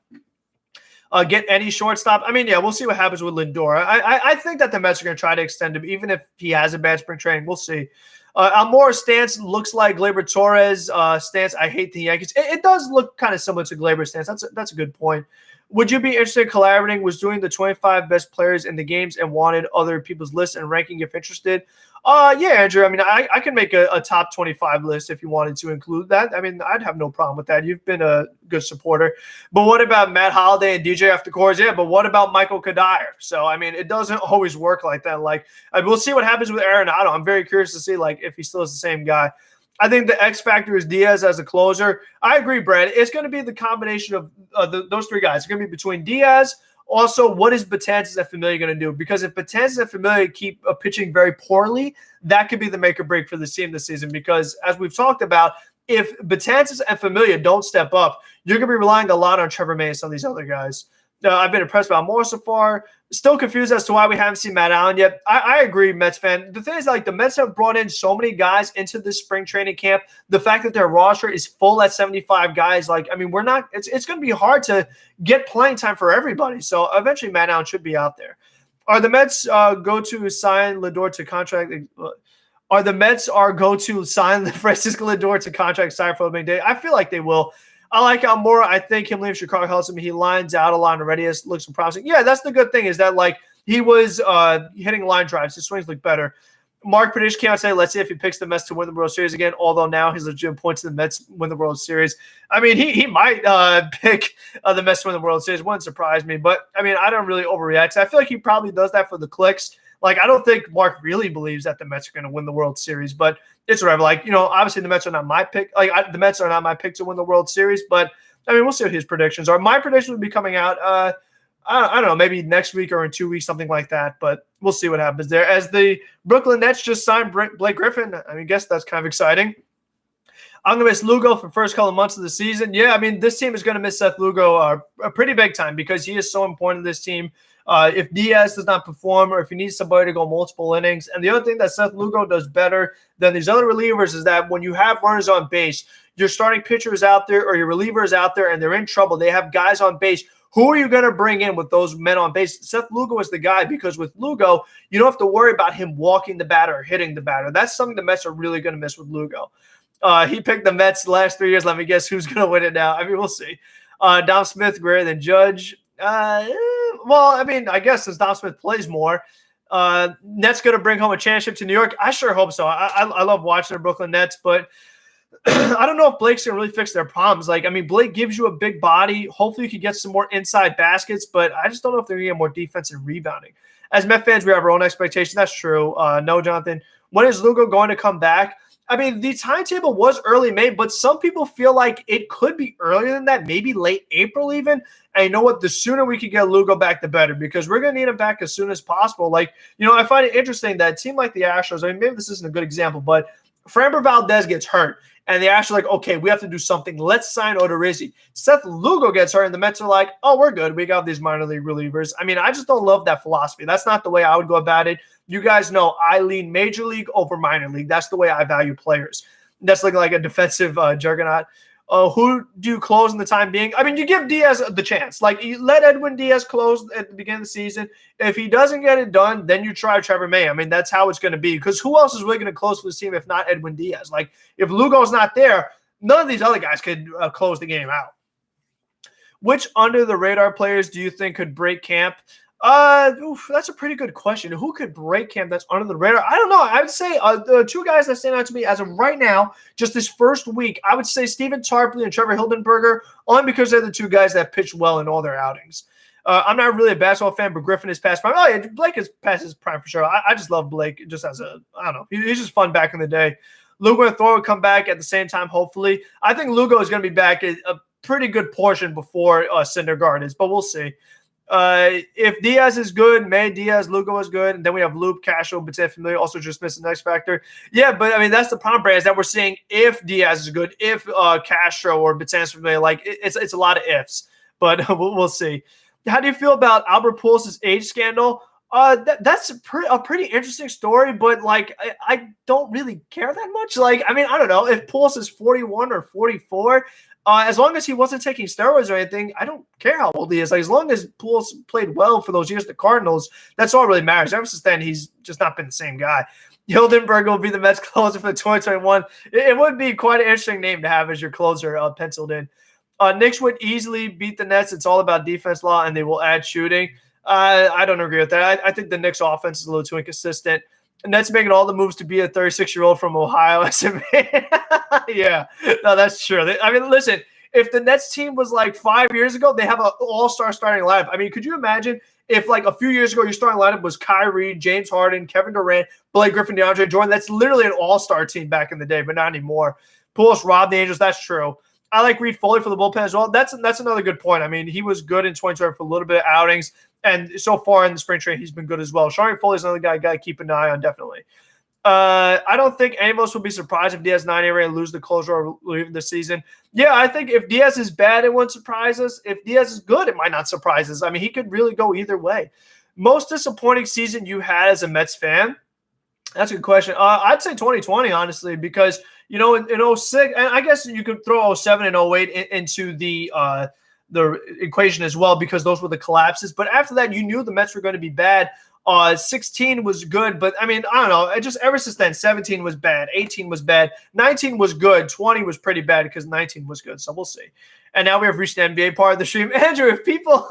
Get any shortstop. I mean, yeah, we'll see what happens with Lindor. I think that the Mets are going to try to extend him, even if he has a bad spring training. We'll see. Almora's stance looks like Gleyber Torres' stance. I hate the Yankees. It does look kind of similar to Gleyber's stance. That's a good point. Would you be interested in collaborating? Was doing the 25 best players in the games and wanted other people's lists and ranking if interested? Yeah, Andrew. I mean, I can make a top 25 list if you wanted to include that. I mean, I'd have no problem with that. You've been a good supporter. But what about Matt Holliday and DJ After Course? Yeah, but what about Michael Kadire? So, I mean, it doesn't always work like that. Like, we'll see what happens with Arenado. I'm very curious to see, like, if he still is the same guy. I think the X factor is Diaz as a closer. I agree, Brad. It's going to be the combination of those 3 guys. It's going to be between Diaz. Also, what is Betances and Familia going to do? Because if Betances and Familia keep pitching very poorly, that could be the make or break for this team this season. Because as we've talked about, if Betances and Familia don't step up, you're going to be relying a lot on Trevor May and some of these other guys. I've been impressed by more so far. Still confused as to why we haven't seen Matt Allen yet. I agree, Mets fan. The thing is, like, the Mets have brought in so many guys into this spring training camp. The fact that their roster is full at 75 guys, like, I mean, we're not – it's going to be hard to get playing time for everybody. So eventually Matt Allen should be out there. Are the Mets go to sign Lindor to contract – are the Mets go to sign Francisco Lindor to contract sign for opening day? I feel like they will. I like Almora. I think him leaving Chicago helps him. He lines out a lot already. Looks promising. Yeah, that's the good thing is that, like, he was hitting line drives. His swings look better. Mark prediction came out today. Let's see if he picks the Mets to win the World Series again, although now his legitimate points to the Mets win the World Series. I mean, he might pick the Mets to win the World Series. Wouldn't surprise me. But, I mean, I don't really overreact. I feel like he probably does that for the clicks. Like, I don't think Mark really believes that the Mets are going to win the World Series, but it's whatever. Like, you know, obviously the Mets are not my pick. Like, the Mets are not my pick to win the World Series, but, I mean, we'll see what his predictions are. My prediction will be coming out, I don't know, maybe next week or in 2 weeks, something like that, but we'll see what happens there. As the Brooklyn Nets just signed Blake Griffin, I mean, I guess that's kind of exciting. I'm going to miss Lugo for the first couple of months of the season. Yeah, I mean, this team is going to miss Seth Lugo a pretty big time because he is so important to this team. If Diaz does not perform or if he needs somebody to go multiple innings. And the other thing that Seth Lugo does better than these other relievers is that when you have runners on base, your starting pitcher is out there or your reliever is out there and they're in trouble. They have guys on base. Who are you going to bring in with those men on base? Seth Lugo is the guy because with Lugo, you don't have to worry about him walking the batter or hitting the batter. That's something the Mets are really going to miss with Lugo. He picked the Mets the last 3 years. Let me guess who's going to win it now. I mean, we'll see. Dom Smith greater than Judge. Well, I mean, I guess as Dom Smith plays more, Nets going to bring home a championship to New York. I sure hope so. I love watching the Brooklyn Nets, but I don't know if Blake's going to really fix their problems. Like, I mean, Blake gives you a big body. Hopefully you could get some more inside baskets, but I just don't know if they're going to get more defense and rebounding. As Met fans, we have our own expectations. That's true. No, Jonathan. When is Lugo going to come back? I mean, the timetable was early May, but some people feel like it could be earlier than that, maybe late April even. And you know what? The sooner we can get Lugo back, the better, because we're going to need him back as soon as possible. Like, I find it interesting that a team like the Astros, I mean, maybe this isn't a good example, but Framber Valdez gets hurt. And the Astros are like, okay, we have to do something. Let's sign Odorizzi. Seth Lugo gets hurt, and the Mets are like, oh, we're good. We got these minor league relievers. I mean, I just don't love that philosophy. That's not the way I would go about it. You guys know I lean major league over minor league. That's the way I value players. That's looking like a defensive juggernaut. Who do you close in the time being? I mean, you give Diaz the chance. Like, you let Edwin Diaz close at the beginning of the season. If he doesn't get it done, then you try Trevor May. I mean, that's how it's going to be. Because who else is really going to close for this team if not Edwin Diaz? Like, if Lugo's not there, none of these other guys could close the game out. Which under-the-radar players do you think could break camp? That's a pretty good question. Who could break camp that's under the radar? I don't know. I would say the two guys that stand out to me as of right now, just this first week, I would say Steven Tarpley and Trevor Hildenberger, only because they're the two guys that pitched well in all their outings. I'm not really a basketball fan, but Griffin is past prime. Oh, yeah, Blake is past his prime for sure. I just love Blake just as I don't know. He's just fun back in the day. Lugo and Thor will come back at the same time, hopefully. I think Lugo is going to be back a pretty good portion before Syndergaard is, but we'll see. If Diaz is good, May, Diaz, Lugo is good, and then we have Loop, Castro, Batin, Familia, also just missing the X factor. Yeah, but I mean, that's the problem, Brad, is that we're seeing if Diaz is good, if Castro or Batin is familiar, like it's a lot of ifs, but we'll see. How do you feel about Albert Pujols' age scandal? That's a pretty interesting story, but like I don't really care that much. Like, I mean, I don't know if Pujols is 41 or 44. As long as he wasn't taking steroids or anything, I don't care how old he is. Like, as long as Pujols played well for those years, the Cardinals, that's all that really matters. Ever since then, he's just not been the same guy. Hildenberg will be the Mets closer for 2021. It would be quite an interesting name to have as your closer penciled in. Knicks would easily beat the Nets. It's all about defense law, and they will add shooting. I don't agree with that. I think the Knicks offense is a little too inconsistent. Nets making all the moves to be a 36-year-old from Ohio. Yeah, no, that's true. I mean, listen, if the Nets team was like 5 years ago, they have an all-star starting lineup. I mean, could you imagine if like a few years ago your starting lineup was Kyrie, James Harden, Kevin Durant, Blake Griffin, DeAndre Jordan? That's literally an all-star team back in the day, but not anymore. Pujols robbed the Angels. That's true. I like Reed Foley for the bullpen as well. That's another good point. I mean, he was good in 2020 for a little bit of outings. And so far in the spring training, he's been good as well. Sean Foley is another guy to keep an eye on, definitely. I don't think any of us will be surprised if Diaz 9 area and lose the closer or leave the season. Yeah, I think if Diaz is bad, it won't surprise us. If Diaz is good, it might not surprise us. I mean, he could really go either way. Most disappointing season you had as a Mets fan? That's a good question. I'd say 2020, honestly, because, in 06, and I guess you could throw 07 and 08 into the equation as well, because those were the collapses. But after that, you knew the Mets were going to be bad. 16 was good, but I mean, I don't know. Just ever since then, 17 was bad, 18 was bad, 19 was good, 20 was pretty bad because 19 was good. So we'll see. And now we have reached the NBA part of the stream. Andrew, if people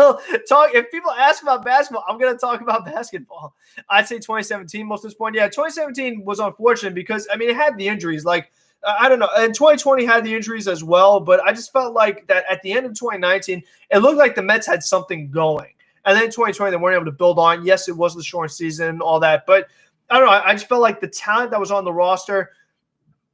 ask about basketball, I'm going to talk about basketball. I'd say 2017 most of this point. Yeah, 2017 was unfortunate because, I mean, it had the injuries. Like, I don't know. And 2020 had the injuries as well, but I just felt like that at the end of 2019, it looked like the Mets had something going. And then 2020, they weren't able to build on. Yes, it was the short season and all that, but I don't know. I just felt like the talent that was on the roster,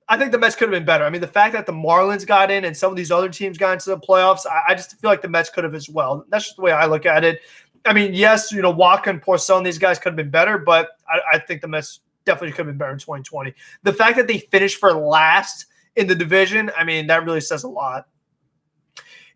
I think the Mets could have been better. I mean, the fact that the Marlins got in and some of these other teams got into the playoffs, I just feel like the Mets could have as well. That's just the way I look at it. I mean, yes, Walker and Porcello and these guys could have been better, but I think the Mets definitely could have been better in 2020. The fact that they finished for last in the division, I mean, that really says a lot.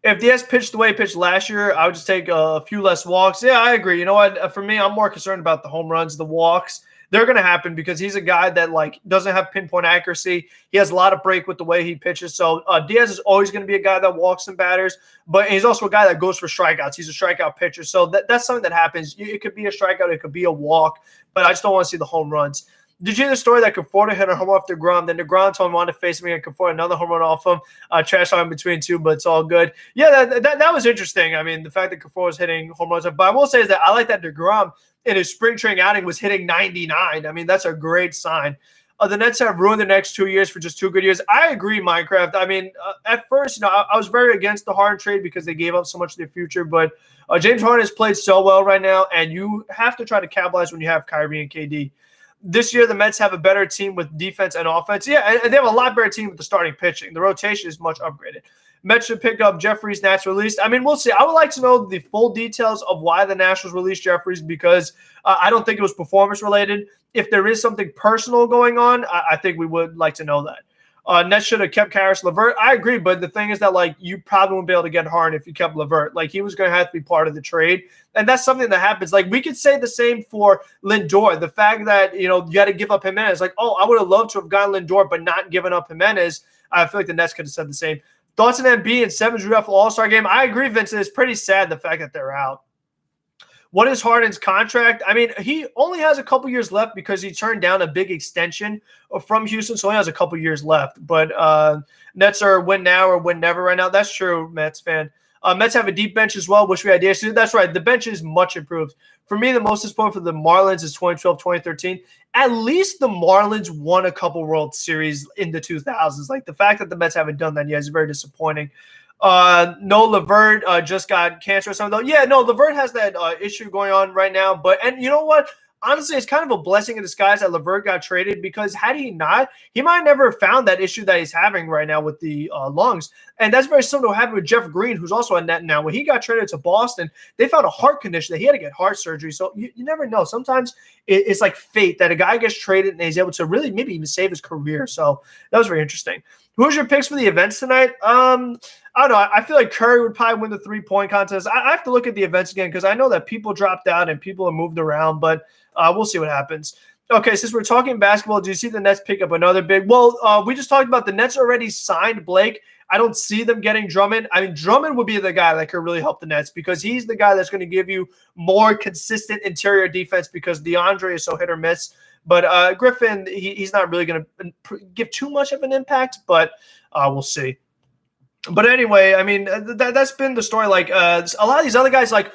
If Diaz pitched the way he pitched last year, I would just take a few less walks. Yeah, I agree. You know what? For me, I'm more concerned about the home runs, the walks. They're going to happen because he's a guy that doesn't have pinpoint accuracy. He has a lot of break with the way he pitches. So Diaz is always going to be a guy that walks some batters, but he's also a guy that goes for strikeouts. He's a strikeout pitcher. So that's something that happens. It could be a strikeout. It could be a walk, but I just don't want to see the home runs. Did you hear the story that Conforto hit a home run off DeGrom? Then DeGrom told him wanted to face me and Conforto another home run off him. Trash on in between two, but it's all good. Yeah, that was interesting. I mean, the fact that Conforto was hitting home runs. But I will say is that I like that DeGrom in his spring training outing was hitting 99. I mean, that's a great sign. The Nets have ruined the next 2 years for just 2 good years. I agree, Minecraft. I mean, at first, I was very against the Harden trade because they gave up so much of their future. But James Harden has played so well right now, and you have to try to capitalize when you have Kyrie and KD. This year, the Mets have a better team with defense and offense. Yeah, and they have a lot better team with the starting pitching. The rotation is much upgraded. Mets should pick up Jeffries' Nats released. I mean, we'll see. I would like to know the full details of why the Nationals released Jeffries because I don't think it was performance related. If there is something personal going on, I think we would like to know that. Nets should have kept Karis LeVert. I agree, but the thing is that, like, you probably wouldn't be able to get Harden if you kept LeVert. Like, he was going to have to be part of the trade, and that's something that happens. Like, we could say the same for Lindor. The fact that, you got to give up Jimenez. Like, I would have loved to have gotten Lindor, but not given up Jimenez. I feel like the Nets could have said the same. Thoughts on Embiid and Sevens UF All-Star game? I agree, Vincent. It's pretty sad, the fact that they're out. What is Harden's contract? I mean, he only has a couple years left because he turned down a big extension from Houston, so he has a couple years left. But Nets are win now or win never right now. That's true, Mets fan. Mets have a deep bench as well, which we had yesterday. That's right. The bench is much improved. For me, the most important for the Marlins is 2012, 2013. At least the Marlins won a couple World Series in the 2000s. Like, the fact that the Mets haven't done that yet is very disappointing. No, LeVert just got cancer or something. Yeah, no, LeVert has that issue going on right now. And you know what? Honestly, it's kind of a blessing in disguise that LeVert got traded because had he not, he might never have found that issue that he's having right now with the lungs. And that's very similar to what happened with Jeff Green, who's also a net now. When he got traded to Boston, they found a heart condition that he had to get heart surgery. So you never know. Sometimes it's like fate that a guy gets traded and he's able to really maybe even save his career. So that was very interesting. Who's your picks for the events tonight? I don't know. I feel like Curry would probably win the 3-point contest. I have to look at the events again because I know that people dropped out and people are moved around, but we'll see what happens. Okay, since we're talking basketball, do you see the Nets pick up another big? Well, we just talked about the Nets already signed Blake. I don't see them getting Drummond. I mean, Drummond would be the guy that could really help the Nets because he's the guy that's going to give you more consistent interior defense because DeAndre is so hit or miss. But Griffin, he's not really going to give too much of an impact, but we'll see. But anyway, I mean, that's been the story. Like a lot of these other guys, like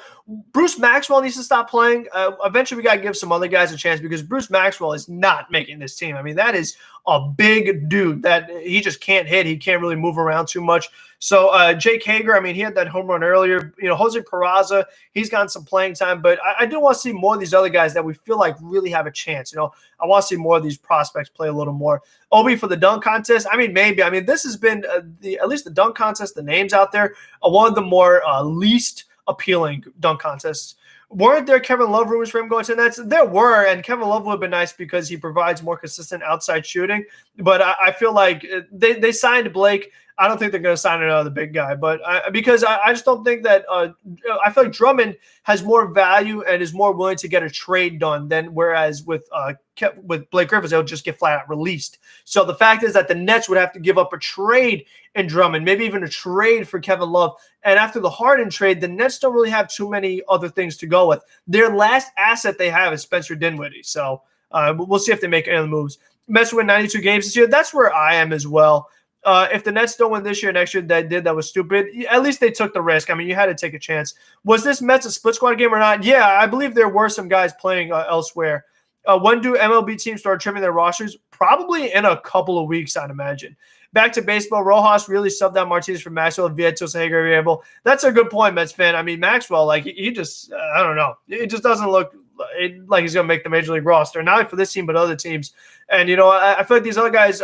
Bruce Maxwell needs to stop playing. Eventually, we got to give some other guys a chance because Bruce Maxwell is not making this team. I mean, that is a big dude that he just can't hit. He can't really move around too much. So Jake Hager, I mean, he had that home run earlier. Jose Peraza, he's gotten some playing time. But I do want to see more of these other guys that we feel like really have a chance. I want to see more of these prospects play a little more. Obi for the dunk contest. I mean, maybe. I mean, this has been at least the dunk contest, the names out there, are one of the more least appealing dunk contests. Weren't there Kevin Love rumors for him going to the Nets? There were, and Kevin Love would have been nice because he provides more consistent outside shooting. But I feel like they signed Blake. I don't think they're going to sign another big guy, but because I just don't think that I feel like Drummond has more value and is more willing to get a trade done than whereas with Blake Griffin, they'll just get flat out released. So the fact is that the Nets would have to give up a trade in Drummond, maybe even a trade for Kevin Love. And after the Harden trade, the Nets don't really have too many other things to go with. Their last asset they have is Spencer Dinwiddie. So we'll see if they make any other moves. Mets win 92 games this year. That's where I am as well. If the Nets don't win this year, next year, that was stupid. At least they took the risk. I mean, you had to take a chance. Was this Mets a split squad game or not? Yeah, I believe there were some guys playing elsewhere. When do MLB teams start trimming their rosters? Probably in a couple of weeks, I'd imagine. Back to baseball, Rojas really subbed out Martinez for Maxwell, Vietos, Hager, able. That's a good point, Mets fan. I mean, Maxwell, like, he just, I don't know. It just doesn't look like he's going to make the Major League roster. Not only for this team, but other teams. And, I feel like these other guys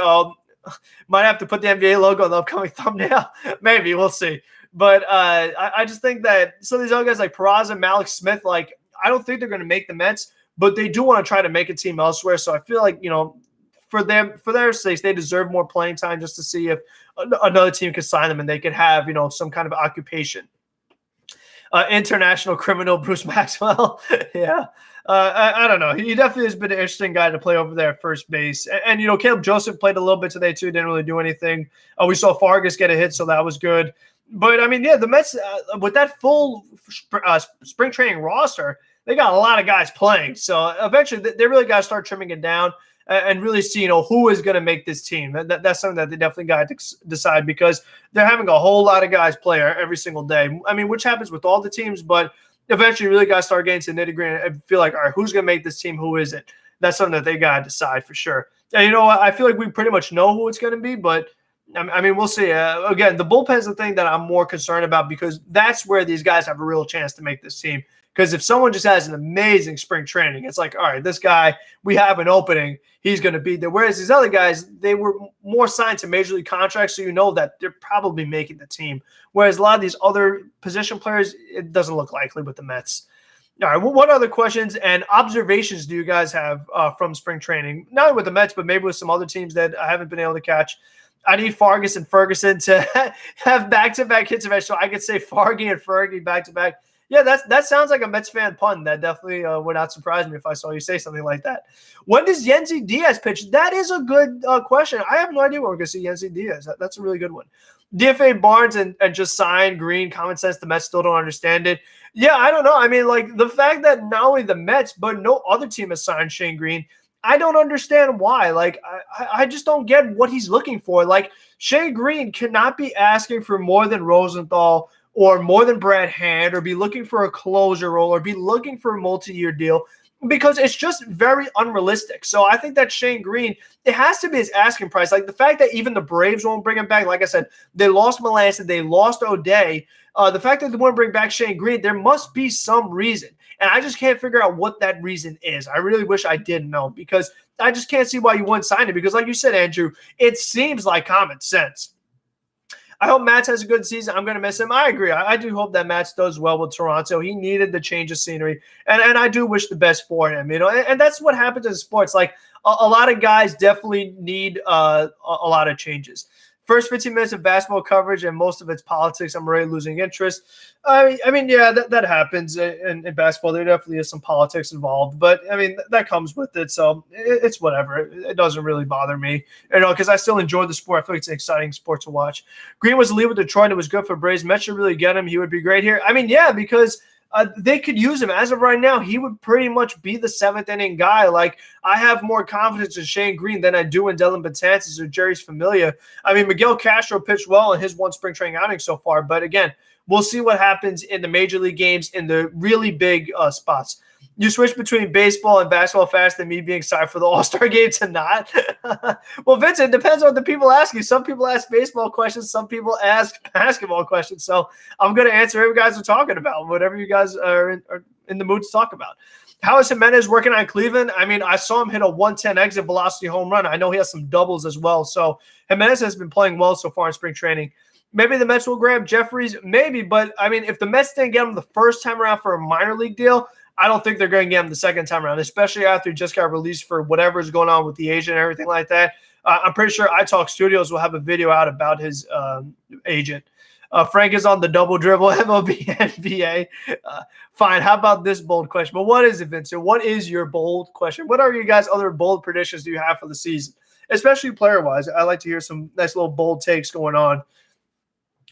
might have to put the NBA logo on the upcoming thumbnail. Maybe. We'll see. But I just think that some of these other guys like Peraza, Malik Smith, like, I don't think they're going to make the Mets, but they do want to try to make a team elsewhere. So I feel like, for their sakes, they deserve more playing time just to see if another team could sign them and they could have, some kind of occupation. International criminal Bruce Maxwell. Yeah. I don't know. He definitely has been an interesting guy to play over there at first base. And Caleb Joseph played a little bit today too. Didn't really do anything. We saw Fargas get a hit, so that was good. But, I mean, yeah, the Mets, with that full spring training roster, they got a lot of guys playing. So eventually they really got to start trimming it down and really see, who is going to make this team. That's something that they definitely got to decide because they're having a whole lot of guys play every single day. I mean, which happens with all the teams, but eventually you really got to start getting to the nitty-gritty and feel like, all right, who's going to make this team? Who isn't? That's something that they got to decide for sure. And you know what? I feel like we pretty much know who it's going to be, but I mean, we'll see. Again, the bullpen is the thing that I'm more concerned about because that's where these guys have a real chance to make this team. Because if someone just has an amazing spring training, it's like, all right, this guy, we have an opening. He's going to be there. Whereas these other guys, they were more signed to major league contracts, so you know that they're probably making the team. Whereas a lot of these other position players, it doesn't look likely with the Mets. All right, well, what other questions and observations do you guys have from spring training? Not only with the Mets, but maybe with some other teams that I haven't been able to catch. I need Fargus and Ferguson to have back-to-back hits eventually. So I could say Fargy and Fergie back-to-back. Yeah, that sounds like a Mets fan pun. That definitely would not surprise me if I saw you say something like that. When does Yennsy Diaz pitch? That is a good question. I have no idea when we're going to see Yennsy Diaz. That's a really good one. DFA Barnes and just sign Green. Common sense, the Mets still don't understand it. Yeah, I don't know. I mean, like the fact that not only the Mets, but no other team has signed Shane Green, I don't understand why. Like, I just don't get what he's looking for. Like, Shane Green cannot be asking for more than Rosenthal or more than Brad Hand or be looking for a closer role or be looking for a multi-year deal because it's just very unrealistic. So I think that Shane Green, it has to be his asking price. Like the fact that even the Braves won't bring him back, like I said, they lost Melancon, they lost O'Day. The fact that they won't bring back Shane Green, there must be some reason. And I just can't figure out what that reason is. I really wish I did know because I just can't see why you wouldn't sign him because like you said, Andrew, it seems like common sense. I hope Matz has a good season. I'm going to miss him. I agree. I do hope that Matz does well with Toronto. He needed the change of scenery, and I do wish the best for him. You know, and that's what happens in sports. Like a lot of guys definitely need a lot of changes. First 15 minutes of basketball coverage and most of it's politics, I'm already losing interest. I mean, yeah, that happens in basketball. There definitely is some politics involved, but I mean, that comes with it. So it's whatever. It doesn't really bother me, you know, because I still enjoy the sport. I feel like it's an exciting sport to watch. Green was the lead with Detroit. It was good for Braves. Mets should really get him. He would be great here. I mean, yeah, because they could use him. As of right now, he would pretty much be the seventh inning guy. Like, I have more confidence in Shane Green than I do in Dylan Betances or Jerry's Familia. I mean, Miguel Castro pitched well in his one spring training outing so far. But again, we'll see what happens in the major league games in the really big spots. You switch between baseball and basketball fast than me being excited for the All-Star game to not. Well, Vincent, it depends on what the people ask you. Some people ask baseball questions. Some people ask basketball questions. So I'm going to answer whatever you guys are talking about, whatever you guys are in the mood to talk about. How is Jimenez working on Cleveland? I mean, I saw him hit a 110 exit velocity home run. I know he has some doubles as well. So Jimenez has been playing well so far in spring training. Maybe the Mets will grab Jeffries. Maybe. But, I mean, if the Mets didn't get him the first time around for a minor league deal, I don't think they're going to get him the second time around, especially after he just got released for whatever's going on with the agent and everything like that. I'm pretty sure iTalk Studios will have a video out about his agent. Frank is on the double dribble, MLB, NBA. Fine. How about this bold question? But what is it, Vincent? What is your bold question? What are you guys' other bold predictions do you have for the season, especially player-wise? I like to hear some nice little bold takes going on.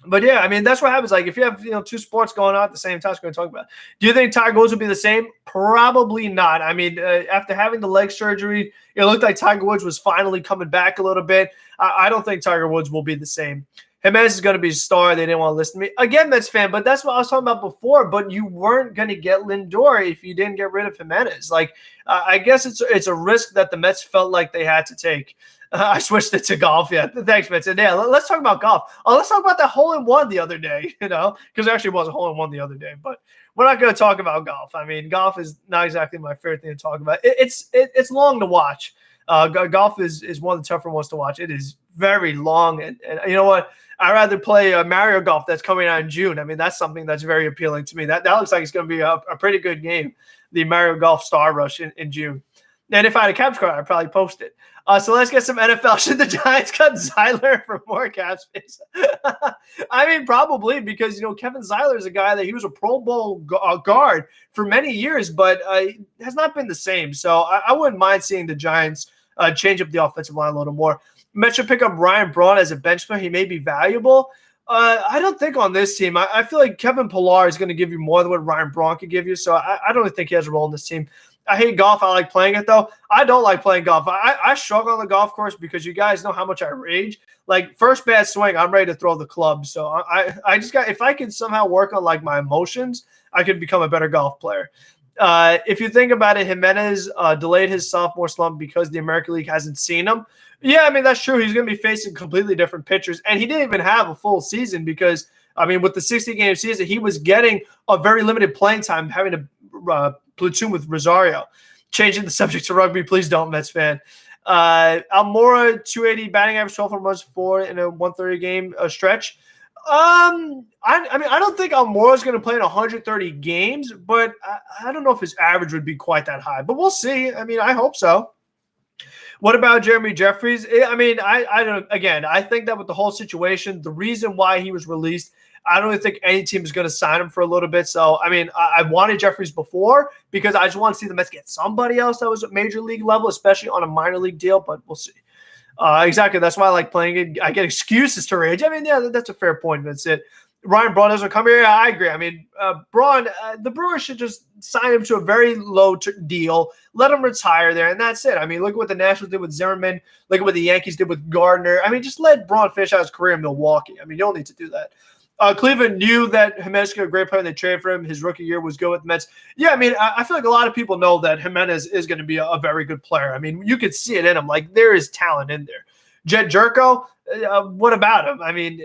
But yeah, I mean, that's what happens. Like if you have, two sports going on at the same time, it's going to talk about. Do you think Tiger Woods will be the same? Probably not. I mean, after having the leg surgery, it looked like Tiger Woods was finally coming back a little bit. I don't think Tiger Woods will be the same. Jimenez is going to be a star. They didn't want to listen to me. Again, Mets fan, but that's what I was talking about before. But you weren't going to get Lindor if you didn't get rid of Jimenez. Like, I guess it's a risk that the Mets felt like they had to take. I switched it to golf. Yeah, thanks, Vincent. Yeah, let's talk about golf. Let's talk about that hole-in-one the other day, because there actually was a hole-in-one the other day. But we're not going to talk about golf. I mean, golf is not exactly my favorite thing to talk about. It's long to watch. Golf is one of the tougher ones to watch. It is very long. And you know what? I'd rather play Mario Golf that's coming out in June. I mean, that's something that's very appealing to me. That looks like it's going to be a pretty good game, the Mario Golf Star Rush in June. And if I had a Caps card, I'd probably post it. So let's get some NFL. Should the Giants cut Zeiler for more cap space? I mean, probably because, Kevin Zeiler is a guy that he was a Pro Bowl guard for many years, but has not been the same. So I wouldn't mind seeing the Giants change up the offensive line a little more. Mets should pick up Ryan Braun as a bench player. He may be valuable. I don't think on this team. I feel like Kevin Pillar is going to give you more than what Ryan Braun could give you. So I don't really think he has a role in this team. I hate golf. I like playing it, though. I don't like playing golf. I struggle on the golf course because you guys know how much I rage. Like, first bad swing, I'm ready to throw the club. So I just got – if I can somehow work on, my emotions, I could become a better golf player. If you think about it, Jimenez delayed his sophomore slump because the American League hasn't seen him. Yeah, I mean, that's true. He's going to be facing completely different pitchers. And he didn't even have a full season because, I mean, with the 60-game season, he was getting a very limited playing time, having to platoon with Rosario. Changing the subject to rugby, please don't, Mets fan. Almora, 280 batting average, 12 home runs, 4 in a 130-game stretch. I mean, I don't think Almora's going to play in 130 games, but I don't know if his average would be quite that high. But we'll see. I mean, I hope so. What about Jeremy Jeffries? I mean, I don't. Again, I think that with the whole situation, the reason why he was released, I don't really think any team is going to sign him for a little bit. So, I mean, I wanted Jeffries before because I just want to see the Mets get somebody else that was at major league level, especially on a minor league deal. But we'll see. Exactly. That's why I like playing it. I get excuses to rage. I mean, yeah, that's a fair point. That's it. Ryan Braun doesn't come here. Yeah, I agree. I mean, Braun, the Brewers should just sign him to a very low deal, let him retire there, and that's it. I mean, look at what the Nationals did with Zimmerman. Look at what the Yankees did with Gardner. I mean, just let Braun finish out his career in Milwaukee. I mean, you don't need to do that. Cleveland knew that Jimenez was a great player. They traded for him. His rookie year was good with the Mets. Yeah, I mean, I feel like a lot of people know that Jimenez is going to be a very good player. I mean, you could see it in him. Like, there is talent in there. Jed Jerko, what about him? I mean,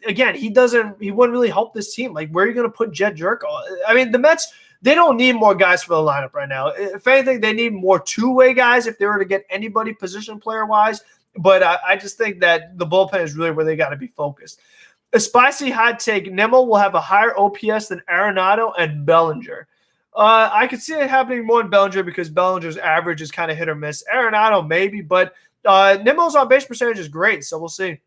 again, he wouldn't really help this team. Like, where are you going to put Jed Jerko? I mean, the Mets, they don't need more guys for the lineup right now. If anything, they need more two-way guys if they were to get anybody position player-wise. But I just think that the bullpen is really where they got to be focused. A spicy hot take, Nimmo will have a higher OPS than Arenado and Bellinger. I could see it happening more in Bellinger because Bellinger's average is kind of hit or miss. Arenado maybe, but Nimmo's on-base percentage is great, so we'll see.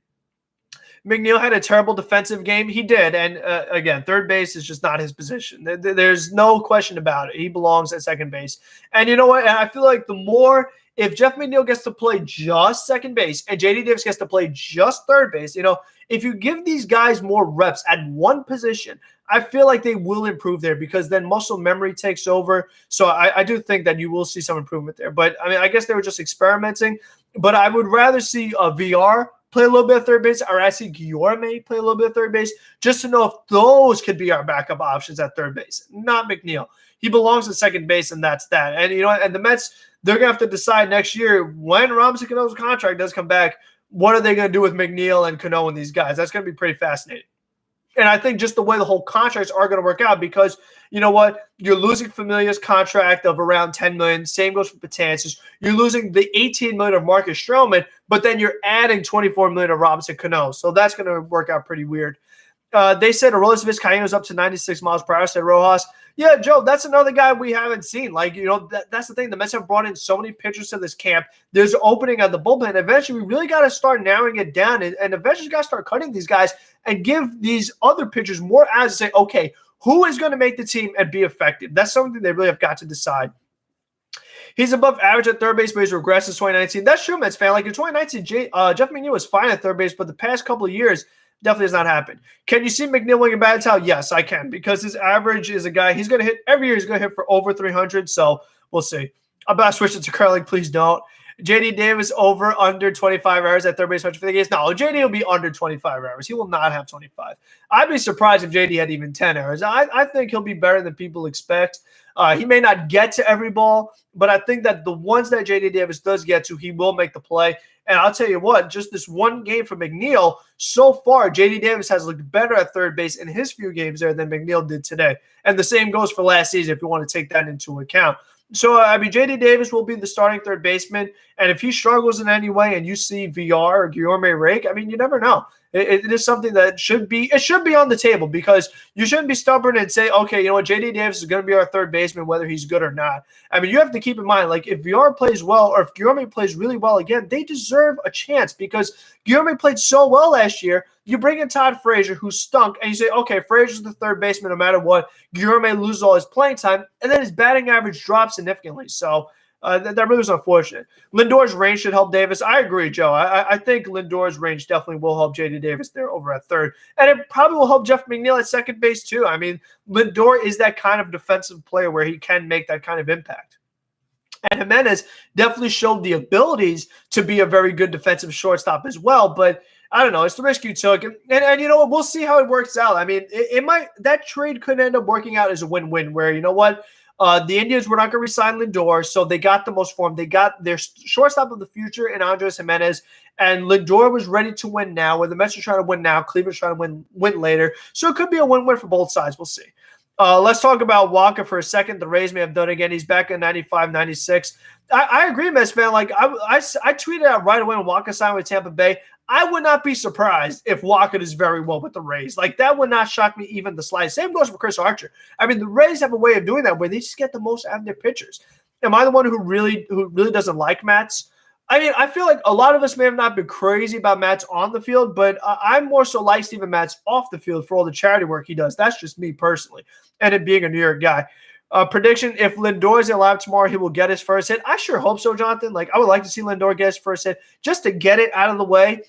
McNeil had a terrible defensive game. He did, and again, third base is just not his position. There's no question about it. He belongs at second base. And you know what? I feel like the more – if Jeff McNeil gets to play just second base and J.D. Davis gets to play just third base, you know, if you give these guys more reps at one position, I feel like they will improve there because then muscle memory takes over. So I do think that you will see some improvement there. But, I mean, I guess they were just experimenting. But I would rather see a VR play a little bit of third base, or I see Guillorme play a little bit of third base, just to know if those could be our backup options at third base, not McNeil. He belongs at second base, and that's that. And, you know, and the Mets, they're going to have to decide next year when Robinson Cano's contract does come back, what are they going to do with McNeil and Cano and these guys? That's going to be pretty fascinating. And I think just the way the whole contracts are going to work out because, you know what, you're losing Familia's contract of around $10 million. Same goes for Betances. You're losing the $18 million of Marcus Strowman, but then you're adding $24 million of Robinson Cano. So that's going to work out pretty weird. They said Aroldis Vizcaíno's up to 96 miles per hour, said Rojas. Yeah, Joe, that's another guy we haven't seen. Like, you know, that's the thing. The Mets have brought in so many pitchers to this camp. There's an opening at the bullpen. Eventually, we really got to start narrowing it down and eventually got to start cutting these guys and give these other pitchers more odds to say, okay, who is going to make the team and be effective? That's something they really have got to decide. He's above average at third base, but he's regressed in 2019. That's true, Mets fan. Like in 2019, Jeff McNeil was fine at third base, but the past couple of years, definitely has not happened. Can you see McNeil winning a batting title? Yes, I can, because his average is a guy he's going to hit every year. He's going to hit for over 300, so we'll see. I'm about to switch it to curling. Please don't. J.D. Davis over under 25 errors at third base, 150 games. No, J.D. will be under 25 errors. He will not have 25. I'd be surprised if J.D. had even 10 errors. I think he'll be better than people expect. He may not get to every ball, but I think that the ones that J.D. Davis does get to, he will make the play. And I'll tell you what, just this one game for McNeil, so far, J.D. Davis has looked better at third base in his few games there than McNeil did today. And the same goes for last season if you want to take that into account. So, I mean, J.D. Davis will be the starting third baseman. And if he struggles in any way and you see VR or Guillorme Rake, I mean, you never know. It is something that should be on the table because you shouldn't be stubborn and say, okay, you know what, J.D. Davis is going to be our third baseman, whether he's good or not. I mean, you have to keep in mind, like, if VR plays well or if Guillorme plays really well again, they deserve a chance because Guillorme played so well last year. You bring in Todd Frazier, who stunk, and you say, okay, Frazier's the third baseman no matter what. Guillorme loses all his playing time, and then his batting average drops significantly. So that really was unfortunate. Lindor's range should help Davis. I agree, Joe. I think Lindor's range definitely will help J.D. Davis there over at third. And it probably will help Jeff McNeil at second base too. I mean, Lindor is that kind of defensive player where he can make that kind of impact. And Jimenez definitely showed the abilities to be a very good defensive shortstop as well, but I don't know. It's the risk you took. And you know what? We'll see how it works out. I mean, that trade could end up working out as a win-win where, you know what? The Indians were not going to resign Lindor, so they got the most for him. They got their shortstop of the future in Andres Jimenez, and Lindor was ready to win now. Where the Mets are trying to win now, Cleveland's trying to win later. So it could be a win-win for both sides. We'll see. Let's talk about Walker for a second. The Rays may have done it again. He's back in 95, 96. I agree, Mets fan. Like I tweeted out right away when Walker signed with Tampa Bay. I would not be surprised if Walker does very well with the Rays. Like, that would not shock me even the slightest. Same goes for Chris Archer. I mean, the Rays have a way of doing that where they just get the most out of their pitchers. Am I the one who really doesn't like Matz? I mean, I feel like a lot of us may have not been crazy about Matz on the field, but I'm more so like Steven Matz off the field for all the charity work he does. That's just me personally, and it being a New York guy. Prediction, if Lindor is alive tomorrow, he will get his first hit. I sure hope so, Jonathan. Like, I would like to see Lindor get his first hit just to get it out of the way.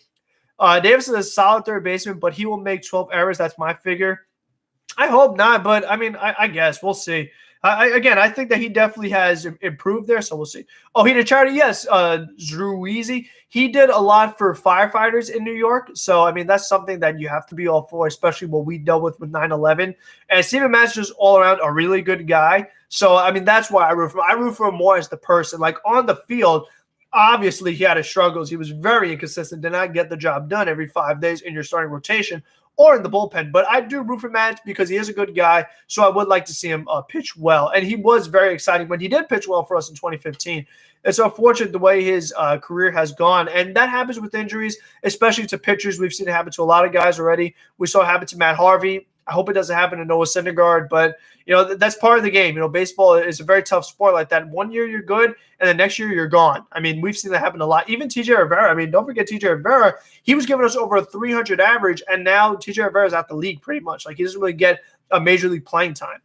Davis is a solid third baseman, but he will make 12 errors. That's my figure. I hope not, but I mean, I guess we'll see. I think that he definitely has improved there, so we'll see. Oh, he did charity? Yes, Zruizi. He did a lot for firefighters in New York, so, I mean, that's something that you have to be all for, especially what we dealt with 9/11. And Steven Matz is all around a really good guy, so, I mean, that's why I root for him. I root for him more as the person. Like, on the field, obviously, he had his struggles. He was very inconsistent, did not get the job done every 5 days in your starting rotation or in the bullpen. But I do root for Matt because he is a good guy, so I would like to see him pitch well. And he was very exciting when he did pitch well for us in 2015. It's unfortunate the way his career has gone, and that happens with injuries, especially to pitchers. We've seen it happen to a lot of guys already. We saw it happen to Matt Harvey. I hope it doesn't happen to Noah Syndergaard, but, you know, that's part of the game. You know, baseball is a very tough sport like that. 1 year you're good, and the next year you're gone. I mean, we've seen that happen a lot. Even TJ Rivera. I mean, don't forget TJ Rivera. He was giving us over a 300 average, and now TJ Rivera is out the league pretty much. Like, he doesn't really get a major league playing time.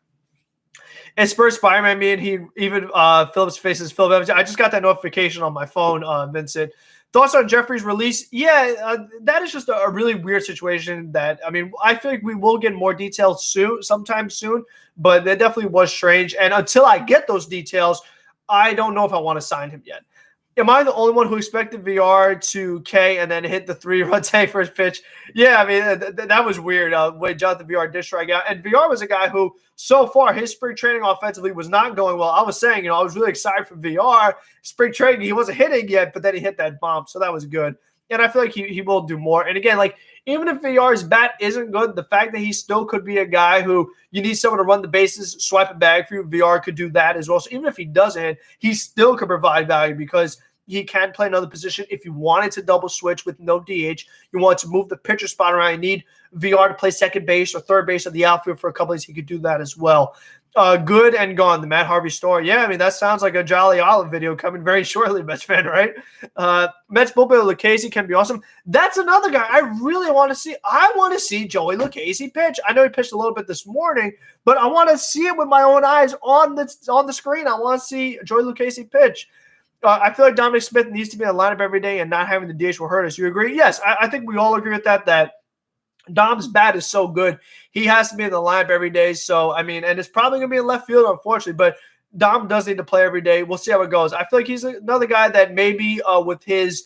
And Spurs Spider-Man, me and he, even Phillips faces Phil Evans. I just got that notification on my phone, Vincent. Thoughts on Jeffrey's release? Yeah, that is just a really weird situation that, I mean, I feel like we will get more details sometime soon, but that definitely was strange. And until I get those details, I don't know if I want to sign him yet. Am I the only one who expected VR to K and then hit the 3-run tank for his pitch? Yeah, I mean, that was weird when Jonathan VR did strike out. And VR was a guy who, so far, his spring training offensively was not going well. I was saying, you know, I was really excited for VR. Spring training, he wasn't hitting yet, but then he hit that bomb, so that was good. And I feel like he will do more. And again, like, even if VR's bat isn't good, the fact that he still could be a guy who you need someone to run the bases, swipe a bag for you, VR could do that as well. So even if he doesn't, he still could provide value because he can play another position. If you wanted to double switch with no DH, you want to move the pitcher spot around, you need VR to play second base or third base of the outfield for a couple of days, he could do that as well. Good and gone, the Matt Harvey story. Yeah, I mean, that sounds like a Jolly Olive video coming very shortly, Mets fan, right? Mets bullpen Lucchesi can be awesome. That's another guy I really want to see. I want to see Joey Lucchesi pitch. I know he pitched a little bit this morning, but I want to see it with my own eyes on the screen. I want to see Joey Lucchesi pitch. I feel like Dominic Smith needs to be in the lineup every day, and not having the DH will hurt us. You agree? Yes, I think we all agree with that Dom's bat is so good. He has to be in the lineup every day. So, I mean, and it's probably going to be in left field, unfortunately, but Dom does need to play every day. We'll see how it goes. I feel like he's another guy that maybe with his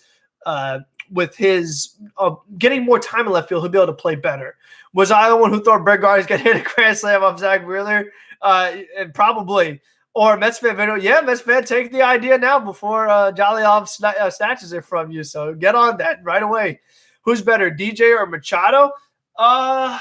getting more time in left field, he'll be able to play better. Was I the one who thought Brett Gardner's going to hit a grand slam off Zach Wheeler? And probably. Or Mets fan video. Yeah, Mets fan, take the idea now before Jolly Olive snatches it from you. So get on that right away. Who's better, DJ or Machado? God.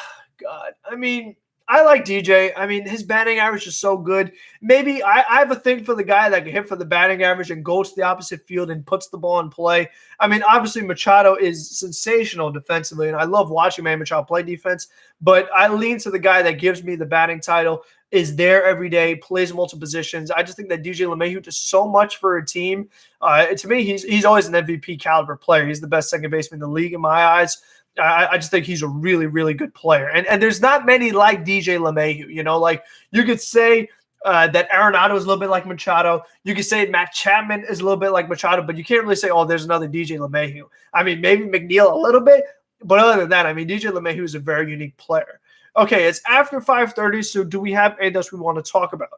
I mean, I like DJ. I mean, his batting average is so good. Maybe I have a thing for the guy that can hit for the batting average and goes to the opposite field and puts the ball in play. I mean, obviously Machado is sensational defensively, and I love watching Manny Machado play defense, but I lean to the guy that gives me the batting title, is there every day, plays multiple positions. I just think that DJ LeMahieu does so much for a team. To me, he's always an MVP caliber player. He's the best second baseman in the league in my eyes. I just think he's a really, really good player. And there's not many like DJ LeMahieu. You know, like you could say that Arenado is a little bit like Machado. You could say Matt Chapman is a little bit like Machado, but you can't really say, oh, there's another DJ LeMahieu. I mean, maybe McNeil a little bit, but other than that, I mean, DJ LeMahieu is a very unique player. Okay, it's after 5:30, so do we have anything else we want to talk about?